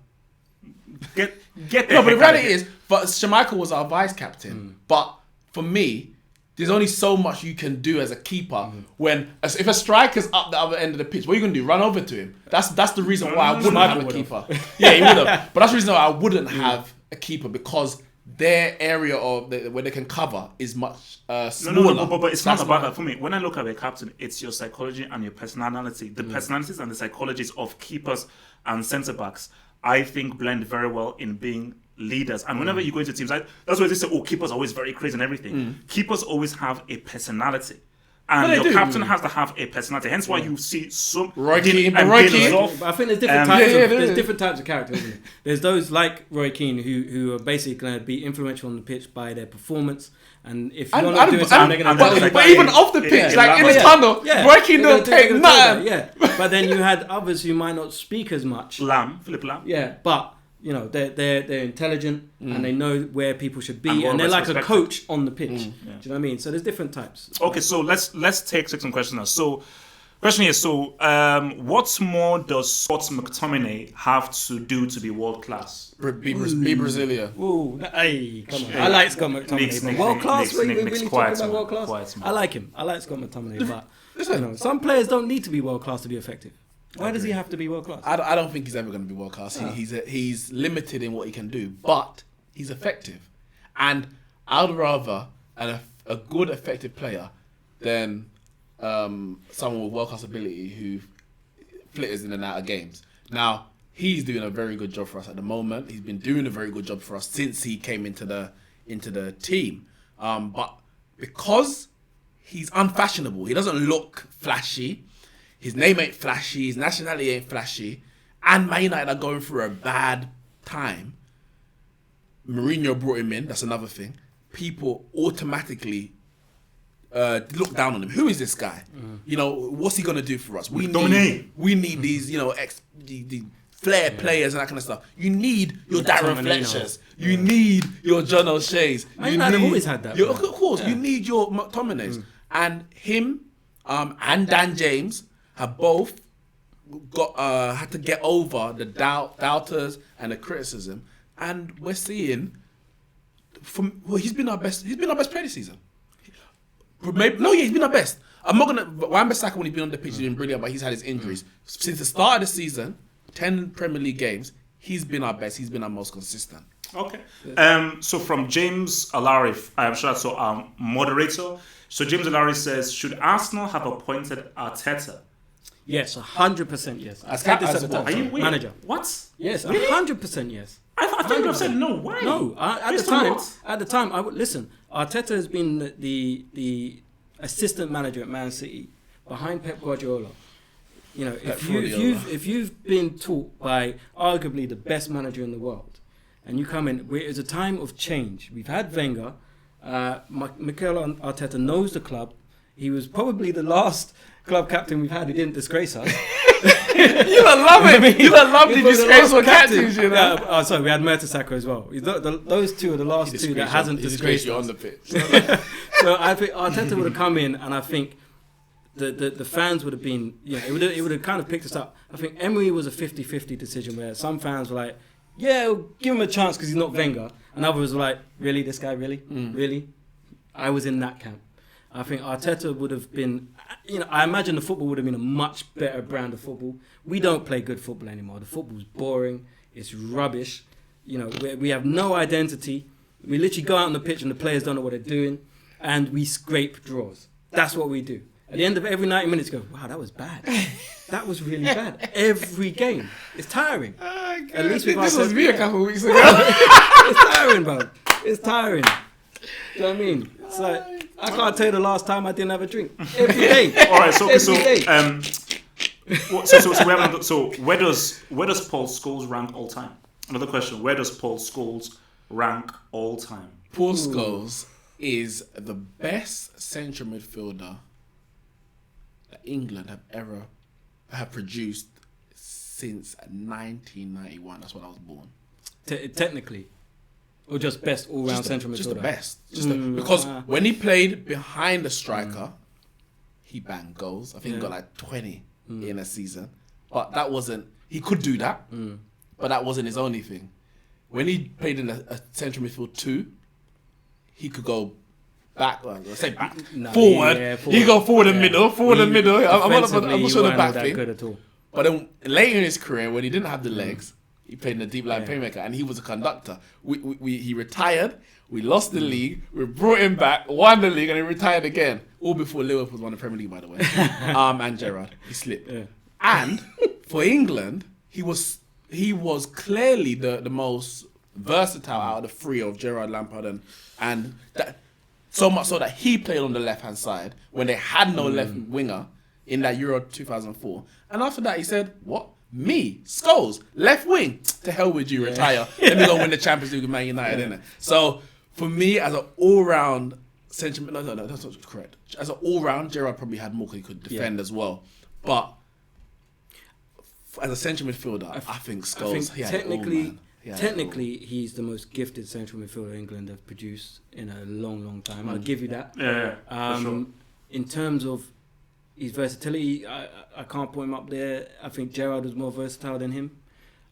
better. Get No, but the reality is, but Schmeichel was our vice captain. But for me, there's only so much you can do as a keeper when if a striker's up the other end of the pitch, what are you gonna do? Run over to him? That's the reason why I wouldn't have a Schmeichel keeper. Yeah, he would have. But that's the reason why I wouldn't have a keeper because their area of where they can cover is much smaller. No, but it's That's not about why- that for me. When I look at a captain, it's your psychology and your personality. The personalities and the psychologies of keepers and centre backs, I think, blend very well in being leaders. And whenever you go into teams, that's why they say, keepers are always very crazy and everything. Keepers always have a personality. And No, they your do. captain has to have a personality. Hence why you see some... Roy Keane, and Roy Dylan Keane. Zoff. But I think there's different Yeah, types. yeah, There's yeah. different types of characters, isn't there? There's those like Roy Keane who are basically going to be influential on the pitch by their performance, and if you're not doing something, they're going to tell you. but even off the pitch, Yeah, like in yeah. the tunnel, Roy Keane they're don't gonna take tell nothing. that, Yeah, but then you had others who might not speak as much. Philip Lam. Yeah, but you know they're intelligent and they know where people should be, And and they're like a respected. coach on the pitch. Do you know what I mean? So there's different types. Okay, so let's take some questions now. So Question here. So, what more does Scott McTominay have to do to be world class? Be Brazilian. Ooh, hey, come on. I like Scott McTominay. But world class, we're really talking about world class. I like him. I like Scott McTominay. But some players don't need to be world class to be effective. Why does he have to be world class? I don't think he's ever going to be world class. He's limited in what he can do, but he's effective. And I'd rather a good effective player than someone with world class ability who flitters in and out of games. Now, he's doing a very good job for us at the moment. He's been doing a very good job for us since he came into the team. But because he's unfashionable, he doesn't look flashy. His name ain't flashy. His nationality ain't flashy. And Man United are going through a bad time. Mourinho brought him in. That's another thing. People automatically look down on him. Who is this guy? You know, what's he gonna do for us? We need these, you know, the flair players and that kind of stuff. You need your Darren Fletchers. You need your John O'Shea's. I've always had that. Of course, you need your McTominays. And him and Dan James have both had to get over the doubters and the criticism. And we're seeing he's been our best player this season. He's been our best. I'm not gonna. Wan-Bissaka, when he's been on the pitch, he's been brilliant, but he's had his injuries since the start of the season. 10 Premier League games, he's been our best. He's been our most consistent. Okay. So from James Alari, I'm sure that's our moderator. So James Alari says, should Arsenal have appointed Arteta? Yes, 100% yes. I said this at the time. Are you weird? Manager. What? Yes, Really? 100% yes. I thought you would have said no. Why? No, at Based the on time, what? I would listen. Arteta has been the assistant manager at Man City behind Pep Guardiola. You know, if you've been taught by arguably the best manager in the world, and you come in, it's a time of change. We've had Wenger. Mikel Arteta knows the club. He was probably the last club captain we've had who didn't disgrace us. You don't love it. You don't love the disgraceful captains, you know. Sorry, we had Mertesacker as well. Those two are the last two that hasn't disgraced you us. on the pitch. So I think Arteta would have come in, and I think the fans would have been, you know, it would have kind of picked us up. I think Emery was a 50-50 decision where some fans were like, yeah, we'll give him a chance because he's not Wenger, and others were like, really, this guy, really, really. I was in that camp. I think Arteta would have been, you know, I imagine the football would have been a much better brand of football. We don't play good football anymore. The football's boring. It's rubbish. You know, we have no identity. We literally go out on the pitch and the players don't know what they're doing, and we scrape draws. That's what we do. At the end of every 90 minutes, go, wow, that was bad. That was really bad. Every game. It's tiring. At least this was me a couple of weeks ago. It's tiring, bro. It's tiring. Do you know what I mean? It's like, I can't tell you the last time I didn't have a drink. Every day. All right. So Every day. So where does Paul Scholes rank all time? Another question. Where does Paul Scholes rank all time? Paul Scholes is the best central midfielder that England have produced since 1991. That's when I was born. Technically. Or just best all-round central midfielder? Just the best. Because when he played behind the striker, he banged goals. I think he got like 20 in a season. But that wasn't... He could do that, but that wasn't his only thing. When he played in a central midfield 2, he could go back, forward. Forward. He could go forward and middle, I'm not sure the back thing. Good at all. But then later in his career, when he didn't have the legs, he played in the deep line playmaker, and he was a conductor. He retired. We lost the league. We brought him back, won the league, and he retired again. All before Liverpool won the Premier League, by the way. And Gerrard, he slipped. Yeah. And for England, he was clearly the most versatile out of the three of Gerrard, Lampard, and that, so much so that he played on the left hand side when they had no left winger in that Euro 2004. And after that, he said, "What? Me, Scholes, left wing? To hell with you, retire. Let me go win the Champions League with Man United, innit?" So for me, as an all-round no, that's not correct. As an all-round, Gerrard probably had more because he could defend as well. But as a central midfielder, I think Scholes. Technically, he's the most gifted central midfielder England have produced in a long, long time. I'll give you that. Yeah, for sure. In terms of his versatility, I can't put him up there. I think Gerrard was more versatile than him.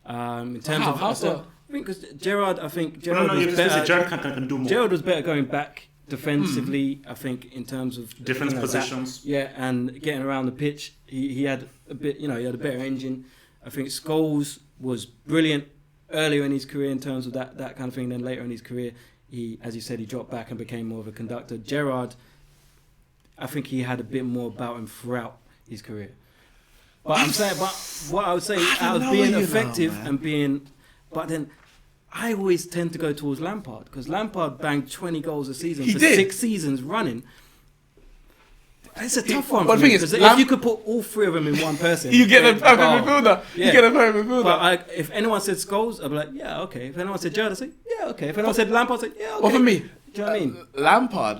In terms of how so? I think because Gerrard No, was you better. Gerrard can do more. Gerrard was better going back defensively. I think in terms of Different positions. and getting around the pitch, he had a bit. He had a better engine. I think Scholes was brilliant earlier in his career in terms of that kind of thing. Then later in his career, he, as you said, he dropped back and became more of a conductor. Gerrard, I think he had a bit more about him throughout his career. But I'm saying, but what I would say, out of being effective and being, but then I always tend to go towards Lampard because Lampard banged 20 goals a season for 6 seasons running. It's a tough one. But the thing is, if you could put all 3 of them in one person, you get a perfect midfielder. Yeah. You get a perfect midfielder. But if anyone said Scholes, I'd be like, yeah, okay. If anyone said Gerrard, I'd say, yeah, okay. If anyone said Lampard, I'd say, yeah, okay. But for me, do you know what I mean?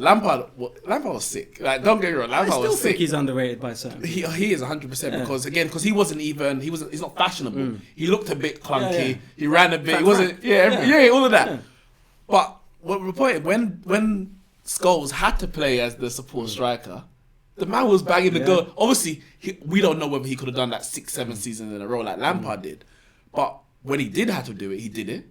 Lampard was sick. Like, don't get me wrong, I Lampard still was think sick. he's underrated by some. He is 100% because he wasn't even he's not fashionable. He looked a bit clunky. Yeah. He ran a bit. He wasn't all of that. But what the point when Scholes had to play as the support striker, the man was banging the goal. Obviously, we don't know whether he could have done that 6-7 seasons in a row like Lampard did. But when he did have to do it, he did it.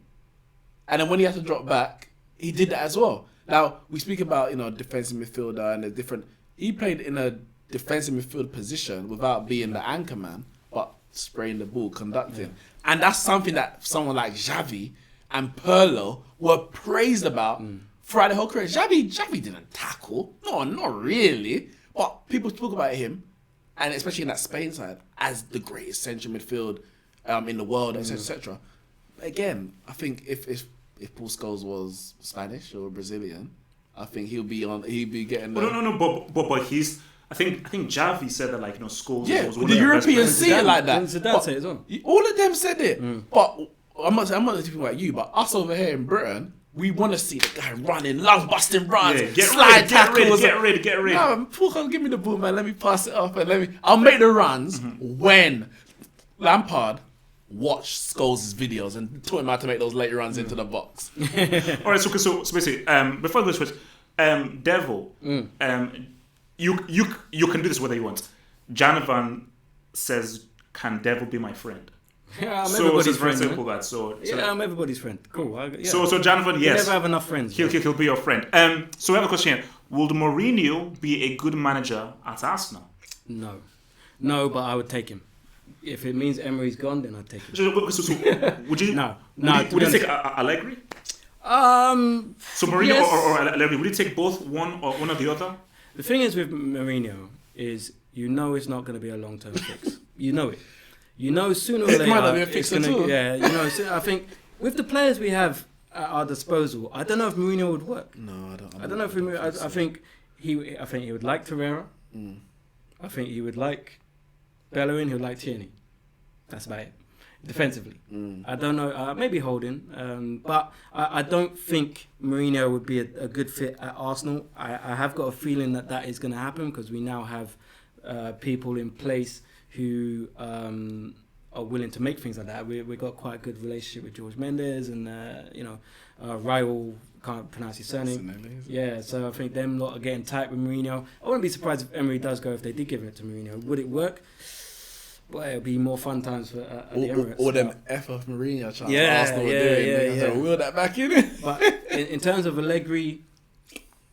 And then when he had to drop back, he did that as well. Now, we speak about, defensive midfielder and a different... He played in a defensive midfield position without being the anchor man, but spraying the ball, conducting. Yeah. And that's something that someone like Xavi and Pirlo were praised about throughout the whole career. Xavi didn't tackle. No, not really. But people talk about him, and especially in that Spain side, as the greatest central midfield in the world, etc. Again, I think if Paul Scholes was Spanish or Brazilian, I think he'd be getting. No, but he's. I think Xavi said that Scholes. Yeah, was one the of their Europeans best see it like that. Didn't Zidane say it as well? All of them said it, but I'm not talking about you, but us over here in Britain. We want to see the guy running, lung busting runs, slide tackles. Get ready. No, Paul can't give me the ball, man. Let me pass it off and I'll make the runs when Lampard watched Scholes' videos and taught him how to make those late runs into the box. All right, so basically, before I go to switch, Devil, you can do this whether you want. Janovan says, "Can Devil be my friend?" Yeah, I'm so everybody's it's very friend. simple, that. So I'm everybody's friend. Cool. So Janovan, yes. You never have enough friends. He'll be your friend. So we have a question here. Would Mourinho be a good manager at Arsenal? No, but I would take him. If it means Emery's gone, then I'd take him. So would you? No. Would you take Allegri? So Mourinho yes. or Allegri? Would you take both one or the other? The thing is with Mourinho is it's not going to be a long-term fix. You know it. Sooner or later, it might not be a fix it's at all. Yeah, so I think with the players we have at our disposal, I don't know if Mourinho would work. No, I don't. I don't know if I think he would like Torreira. I think he would like Bellerin. He would like Tierney. That's about it. Defensively, I don't know. Maybe Holding, but I don't think Mourinho would be a good fit at Arsenal. I have got a feeling that is going to happen because we now have people in place who are willing to make things like that. We got quite a good relationship with George Mendes and Raul, can't pronounce his surname. Yeah, so I think them lot are getting tight with Mourinho. I wouldn't be surprised if Emery does go if they did give it to Mourinho. Would it work? Well, it'll be more fun times for at the Emirates. All them F of Mourinho trying Arsenal were doing. Yeah. Wheel that back in. But in terms of Allegri's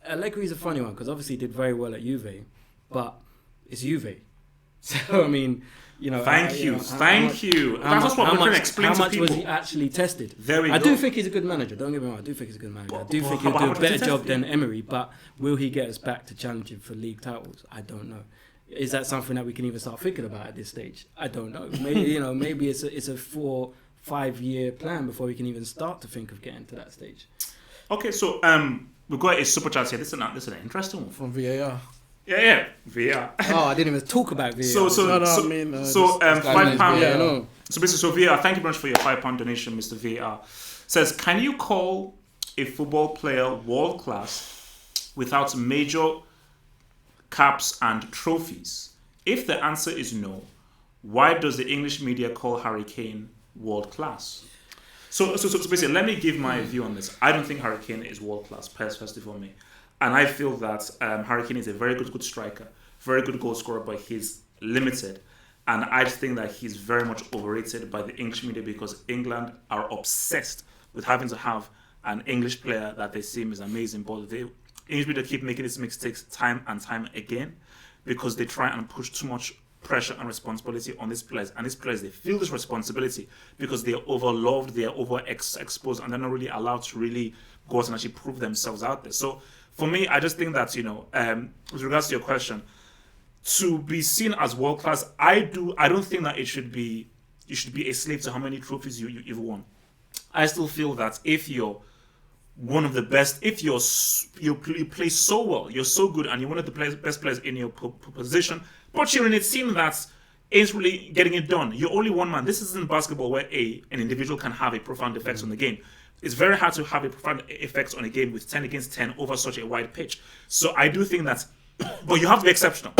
a funny one because obviously he did very well at Juve, but it's Juve. So I mean, Thank you. That's what we're trying to explain to people. How much was he actually tested? I do think he's a good manager. Don't get me wrong. I do think he's a good manager. I do think he'll do a better job than Emery. But will he get us back to challenging for league titles? I don't know. Is that something that we can even start thinking about at this stage? I don't know. Maybe maybe it's a 4-5 year plan before we can even start to think of getting to that stage. Okay, so we've got a super chat here. This is an interesting one from VAR. Yeah, VAR. Oh, I didn't even talk about VAR. So £5. Yeah, no. So basically, VAR. Thank you very much for your £5 donation, Mr. VAR. Says, can you call a football player world class without major caps and trophies? If the answer is no, why does the English media call Harry Kane world class? So basically, let me give my view on this. I don't think Harry Kane is world class, firstly for me. And I feel that Harry Kane is a very good striker. very good goal scorer, but he's limited. And I just think that he's very much overrated by the English media because England are obsessed with having to have an English player that they seem is amazing. But the English media keep making these mistakes time and time again because they try and push too much pressure and responsibility on these players. And these players, they feel this responsibility because they're overloved, they're overexposed, and they're not really allowed to really go out and actually prove themselves out there. So for me, I just think that, with regards to your question, to be seen as world class, I don't think that you should be a slave to how many trophies you've won. I still feel that if you're one of the best, if you play so well, you're so good, and you're one of the best players in your position, but you're in a team that ain't really getting it done. You're only one man. This isn't basketball where an individual can have a profound effect on the game. It's very hard to have a profound effect on a game with 10 against 10 over such a wide pitch. So I do think that, but you have to be exceptional.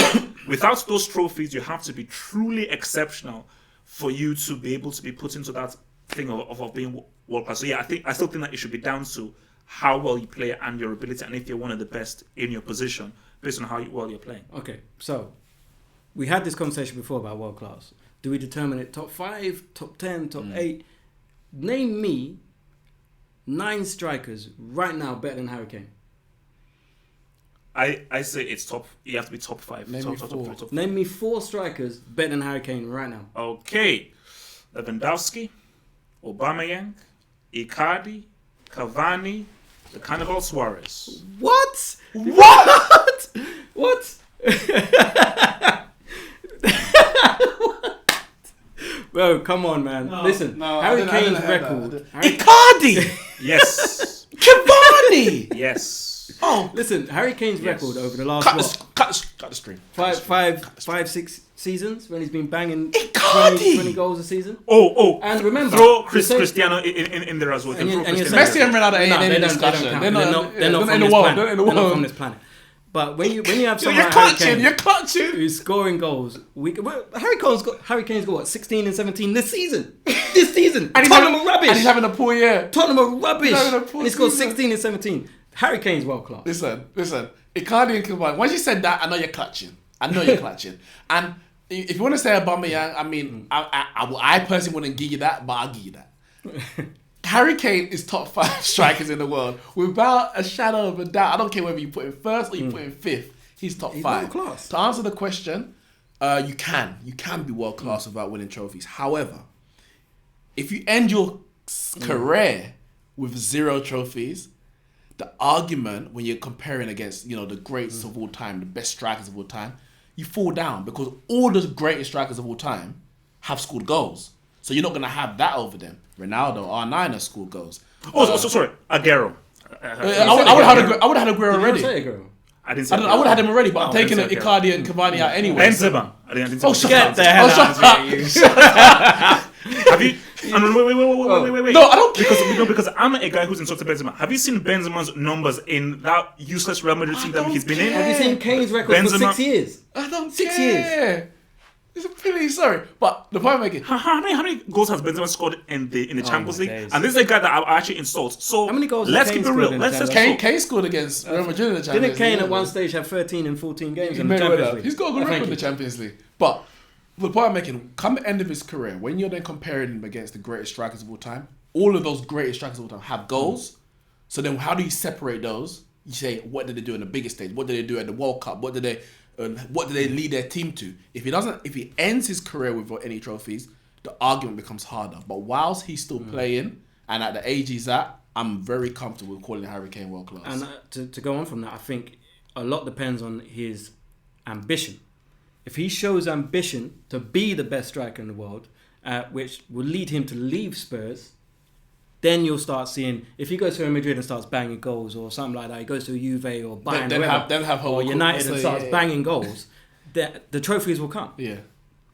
Without those trophies, you have to be truly exceptional for you to be able to be put into that thing of being world class. So yeah, I still think that it should be down to how well you play and your ability, and if you're one of the best in your position based on how well you're playing. Okay, so we had this conversation before about world class. Do we determine it top 5, top 10, top 8? Name me 9 strikers right now better than Harry Kane. I say it's top. You have to be top 5. Name me 4 strikers better than Harry Kane right now. Okay, Lewandowski, Aubameyang, Icardi, Cavani, the Cannibal Suarez. What? What? What? Bro, come on, man. Listen, Harry Kane's record. Icardi! Yes. Cavani! Yes. Oh, listen, Harry Kane's record over the last cut the stream. five, 6 seasons when he's been banging Icardi! 20 goals a season. Oh, and remember, throw Cristiano in there as well. And you're Messi and Ronaldo ain't in discussion. They're not in the world. They're not from this planet. But when you have someone you're like Harry Kane you're clutching. who's scoring goals, Harry Kane's got 16 and 17 this season. This season, And Tottenham are rubbish. And he's having a poor year. Tottenham are rubbish. He's having a poor And he's got season. 16 and 17. Harry Kane's world class. Listen. Icardi and Cavani. Once you said that, I know you're clutching. And if you want to say Aubameyang, I mean, I personally wouldn't give you that, but I'll give you that. Harry Kane is top 5 strikers in the world without a shadow of a doubt. I don't care whether you put him first or you put him 5th. He's top 5. world class. To answer the question, you can be world class without winning trophies. However, if you end your career with 0 trophies, the argument when you're comparing against the greats of all time, the best strikers of all time, you fall down because all the greatest strikers of all time have scored goals. So you're not going to have that over them. Ronaldo, R9 has scored goals. Sorry, Aguero. I would have had Aguero already. I didn't say I would have had him already, but I'm taking I didn't say Icardi and Cavani out anyway. Benzema. I didn't say Oh, shut Get up. the hell out of here, Have you? Wait. No, I don't care. Because I'm a guy who's insulted Benzema. Have you seen Benzema's numbers in that useless Real Madrid team that he's been in? Have you seen Kane's record for 6 years? I don't 6 care. years. It's really sorry, but the point I'm making. How many goals has Benzema scored in the Champions my League? days. And this is a guy that I actually insult. So How many goals has let's Kane keep it real. scored in the Let's just Champions Kane scored against Real Madrid in the Champions League. Didn't Kane at one stage have 13 and 14 games He in the made Champions it League? He's got a good Oh, record thank in the you. Champions League. But the point I'm making, come the end of his career, when you're then comparing him against the greatest strikers of all time, all of those greatest strikers of all time have goals. So then how do you separate those? You say, what did they do in the biggest stage? What did they do at the World Cup? What did they lead their team to? If he ends his career without any trophies, the argument becomes harder. But whilst he's still playing and at the age he's at, I'm very comfortable with calling Harry Kane world class. And to go on from that, I think a lot depends on his ambition. If he shows ambition to be the best striker in the world, which will lead him to leave Spurs, then you'll start seeing, if he goes to Real Madrid and starts banging goals or something like that, he goes to Juve or Bayern then have or United and starts banging goals, the trophies will come. Yeah.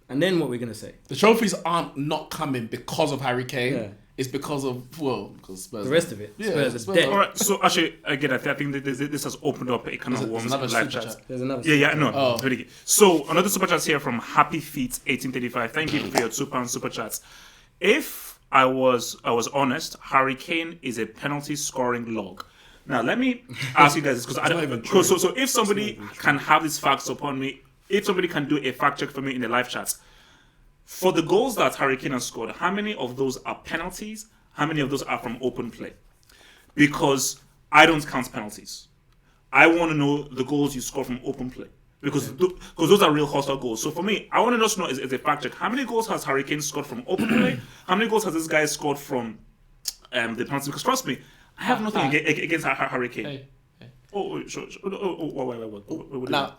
And then what we're going to say? The trophies aren't not coming because of Harry Kane. Yeah. It's because of, because Spurs. The rest of it. Yeah, Spurs are Spurs dead. All right. So actually, again, I think this has opened up a kind of warm another live super chat. chat. There's another. Yeah, no. Oh. Really good. So another super chat here from Happy Feet 1835. Thank you for your £2 super chats. If I was honest, Harry Kane is a penalty scoring log. Now let me ask you guys this because I don't even. So if somebody can have these facts upon me if somebody can do a fact check for me in the live chats, for the goals that Harry Kane has scored, how many of those are penalties? How many of those are from open play? Because I don't count penalties. I want to know the goals you score from open play. Because those are real hostile goals. So for me, I want to just know is a fact check. How many goals has Harry Kane scored from open play? How many goals has this guy scored from the penalty? Because trust me, I have nothing against Harry Kane. Hey. Wait. Now,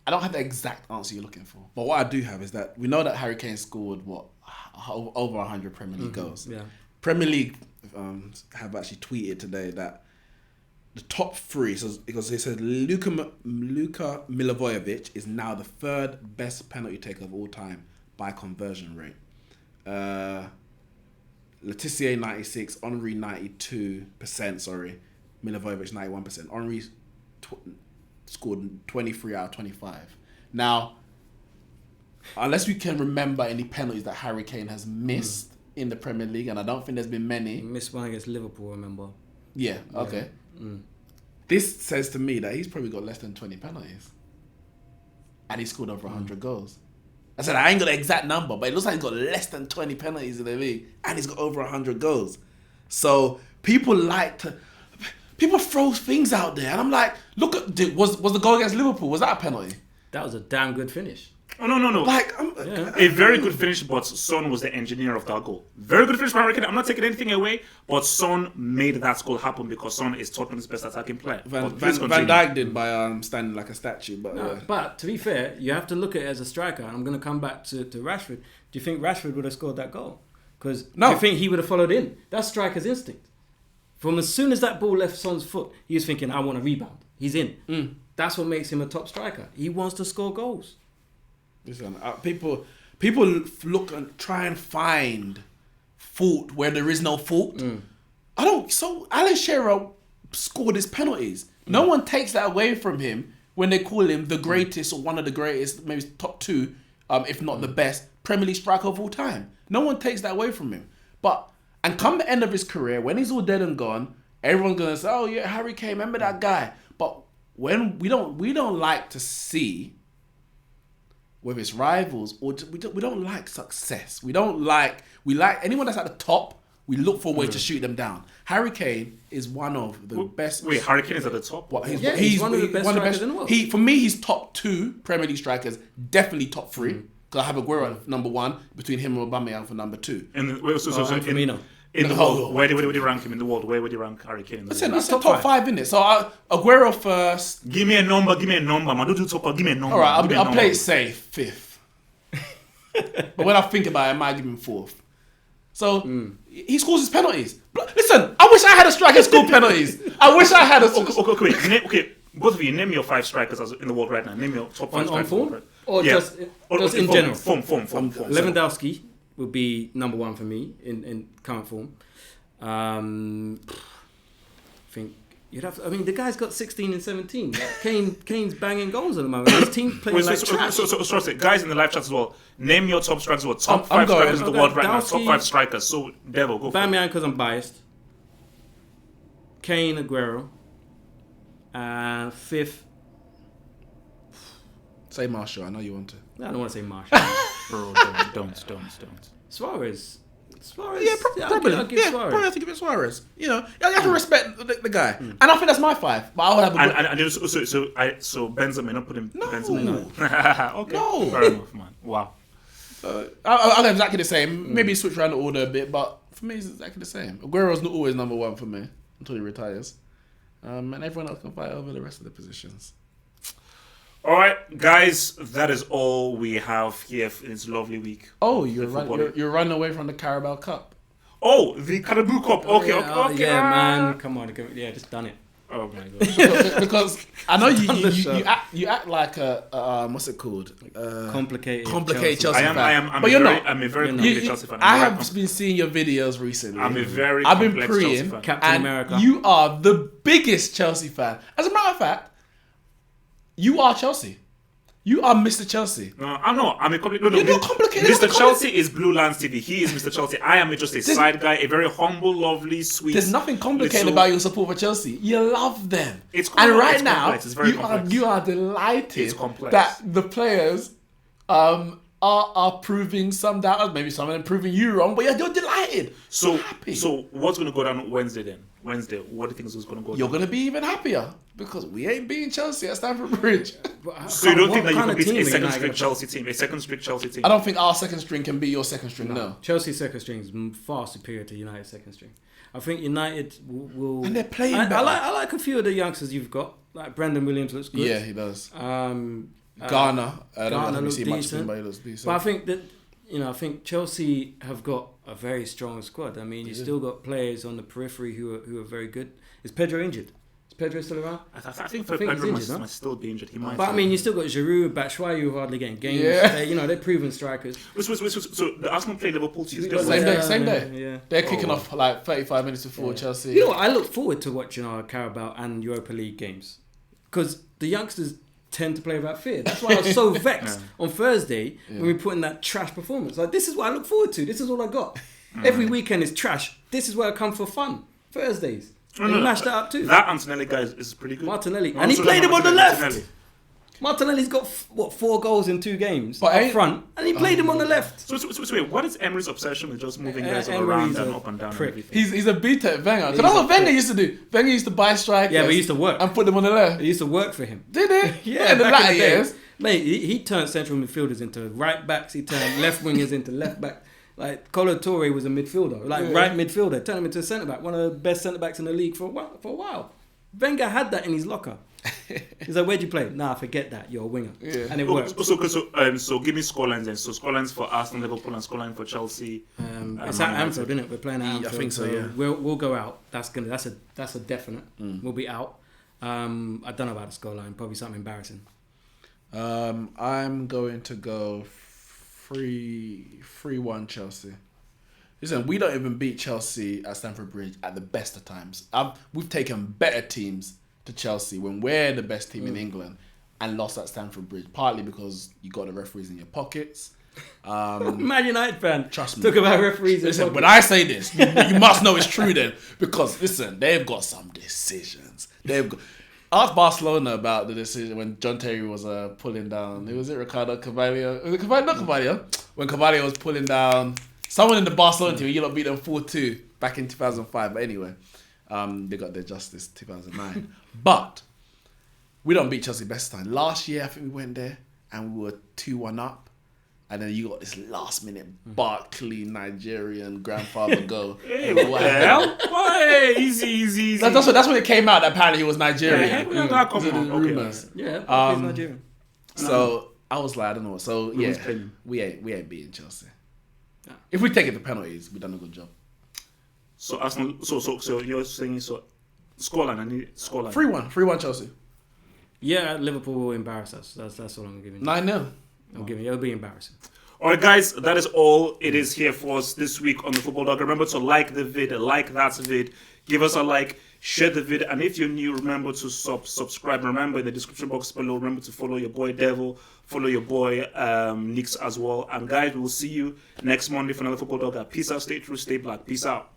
I don't have the exact answer you're looking for. But what I do have is that we know that Harry Kane scored, over 100 Premier League goals. Yeah. Premier League have actually tweeted today that the top three, because they said Luka Milivojevic is now the third best penalty taker of all time by conversion rate. Letitia 96, Henry 92%, sorry. Milivojevic 91%. Henry scored 23 out of 25. Now, unless we can remember any penalties that Harry Kane has missed in the Premier League, and I don't think there's been many. He missed one against Liverpool, remember? Yeah, okay. This says to me that he's probably got less than 20 penalties. And he scored over 100 goals. I said, I ain't got the exact number, but it looks like he's got less than 20 penalties in the league. And he's got over 100 goals. So people throw things out there. And I'm like, look, was the goal against Liverpool, was that a penalty? That was a damn good finish. Oh, no. Like, a very good finish, but Son was the engineer of that goal. Very good finish from Harry Kane. I'm not taking anything away, but Son made that goal happen because Son is Tottenham's best attacking player. Van Dijk did by standing like a statue. But to be fair, you have to look at it as a striker. I'm going to come back to Rashford. Do you think Rashford would have scored that goal? Because do you think he would have followed in? That's striker's instinct. From as soon as that ball left Son's foot, he was thinking, I want a rebound. He's in. That's what makes him a top striker. He wants to score goals. Listen, people look and try and find fault where there is no fault. So Alan Shearer scored his penalties. No one takes that away from him when they call him the greatest or one of the greatest, maybe top two, if not the best Premier League striker of all time. No one takes that away from him. And come the end of his career, when he's all dead and gone, everyone's gonna say, "Oh yeah, Harry Kane, remember that guy?" But when we don't like to see, whether it's rivals or we don't like success. We like anyone that's at the top. We look for a way to shoot them down. Harry Kane is one of the best. Wait, Harry Kane is at the top. He's one of the best strikers in the world. For me, he's top 2 Premier League strikers. Definitely top 3. Because I have Aguero at number 1, between him and Aubameyang for number 2. In the world, where would you rank him in the world? Where would you rank Harry Kane in the world? That's top 5, isn't it? So Aguero first. Give me a number, man. Don't do top. Give me a number. All right, I'll play it safe, 5th. But when I think about it, I might give him 4th. So he scores his penalties. Listen, I wish I had a striker score penalties. I wish I had a. Okay. Both of you, name your 5 strikers in the world right now. Name your top 5 strikers. On form? Or just in general? Form. Lewandowski would be number 1 for me in current form. I think you'd have to, the guy's got 16 and 17. Kane's banging goals at the moment. His team's playing trash. So, guys in the live chat as well, name your top strikers. Top 5 strikers in the world right now. Top 5 strikers. So, Devil, go for it. Aubameyang, because I'm biased. Kane, Aguero. 5th. Say Marshall. I know you want to. No, I don't want to say Marshall. Bro, don't. Suarez. Yeah, probably. I'll give Suarez. Probably have to give it Suarez. You have to respect the guy. And I think that's my 5. But I would have So Benzema, not put him. No. Benzema. Okay. No. Fair enough, man. Wow. I'll have exactly the same. Maybe switch around the order a bit, but for me, it's exactly the same. Aguero's not always number 1 for me until he retires. And everyone else can fight over the rest of the positions. All right, guys, that is all we have here for this lovely week. Oh, you're running away from the Carabao Cup. Oh, the Carabao Cup. Okay. Yeah, man. Come on. Yeah, just done it. Oh my god. Because I know you act like a what's it called? Complicated Chelsea fan. I'm a very complicated Chelsea fan. I have been seeing your videos recently. I've been preying, Captain America. You are the biggest Chelsea fan. As a matter of fact, you are Chelsea. You are Mr. Chelsea. No, I'm not. I'm a complete. No, You're not complicated. Mr. Chelsea is Blue Lands TV. He is Mr. Chelsea. I am just a side guy, a very humble, lovely, sweet. There's nothing complicated little- about your support for Chelsea. You love them. It's and complex, right it's now, complex, it's very complex. you are delighted It's complex. that the players are proving some doubters, maybe some of them proving you wrong, but you're delighted. So, You're happy. so what's going to go down Wednesday then? Wednesday, what do you think is going to go You're down? going to be even happier because we ain't beating Chelsea at Stamford Bridge. So you don't think that you What can kind beat of a team are second United string gonna Chelsea team? A second string Chelsea team? I don't think our second string can be your second string, no. Chelsea's second string is far superior to United's second string. I think United will And they're playing I better. like a few of the youngsters you've got. Like Brandon Williams looks good. Yeah, he does. Um, Ghana, I don't Ghana know if looked you see much of decent. him, but he looks decent. But I think that I think Chelsea have got a very strong squad. I mean, you still got players on the periphery who are very good. Is Pedro injured? Is Pedro still around? I think he's Pedro injured, no? might still be injured. He might. But I mean, you still got Giroud, Batshuayi, who are hardly getting games. Yeah. They're proven strikers. So the Arsenal play Liverpool Tuesday. Same day. Yeah. They're kicking Oh. off like 35 minutes before Chelsea. You know what? I look forward to watching our Carabao and Europa League games because the youngsters tend to play without fear. That's why I was so vexed on Thursday when we put in that trash performance. Like, this is what I look forward to. This is all I got. Every weekend is trash. This is where I come for fun. Thursdays. And he mashed that up too. That Antonelli guy is pretty good. Martinelli. No, And he so played him on the left. Martinelli. Martinelli's got, 4 goals in 2 games But up ain't- front. And he played him on the left. So wait, what is Emery's obsession with just moving guys all Emery's around a and up and down and prick. everything? He's a beat at Wenger. Because He's that's a what Wenger prick. used to do. Wenger used to buy strikers. Yeah, but he used to work. And put them on the left. It used to work for him. Did it? Yeah, in the back latter in the day. years. Mate, he turned central midfielders into right backs. He turned left wingers into left back. Like, Colo Torre was a midfielder. Like, right midfielder. Turned him into a centre-back. One of the best centre-backs in the league for a while. Wenger had that in his locker. He's like, where'd you play? Nah, forget that. You're a winger. Yeah. And it Oh, worked. so give me scorelines then. So scorelines for Arsenal, Liverpool, and scoreline for Chelsea. It's Man at United. Anfield, isn't it? We're playing at Yeah, I Anfield. think so, yeah. We'll go out. That's a definite. We'll be out. I don't know about the scoreline. Probably something embarrassing. I'm going to go 3-1 Chelsea. Listen, we don't even beat Chelsea at Stamford Bridge at the best of times. We've taken better teams to Chelsea when we're the best team in England and lost at Stamford Bridge, partly because you got the referees in your pockets. Man United fan. Trust me. Talk about referees. Listen, when I say this, you must know it's true then. Because, listen, they've got some decisions. Ask Barcelona about the decision when John Terry was pulling down. Who was it? Ricardo Carvalho? Was it Carvalho? Not Carvalho. When Carvalho was pulling down someone in the Barcelona team, you lot beat them 4-2 back in 2005. But anyway, they got their justice 2009. But we don't beat Chelsea best time. Last year, I think we went there and we were 2-1 up. And then you got this last minute Barkley Nigerian grandfather goal. Well, hey, easy. That's when it came out that apparently he was Nigerian. Yeah, that come Those are on. the Okay, rumours. Yeah, he's Nigerian. So I was like, I don't know. So yeah, claiming? we ain't beating Chelsea. If we take it to penalties, we've done a good job. So Arsenal. So you're saying scoreline? I need scoreline. 3-1 Chelsea. Yeah, Liverpool will embarrass us. That's all I'm giving you. 9-0. I'm giving you. It'll be embarrassing. All right, guys, that is all it is here for us this week on the Football Dog. Remember to like the vid, like that vid, give us a like, share the vid, and if you're new, remember to subscribe. Remember in the description box below, remember to follow your boy Devil, follow your boy Nix as well. And guys, we will see you next Monday for another Football Dog. Peace out, stay true, stay black. Peace out.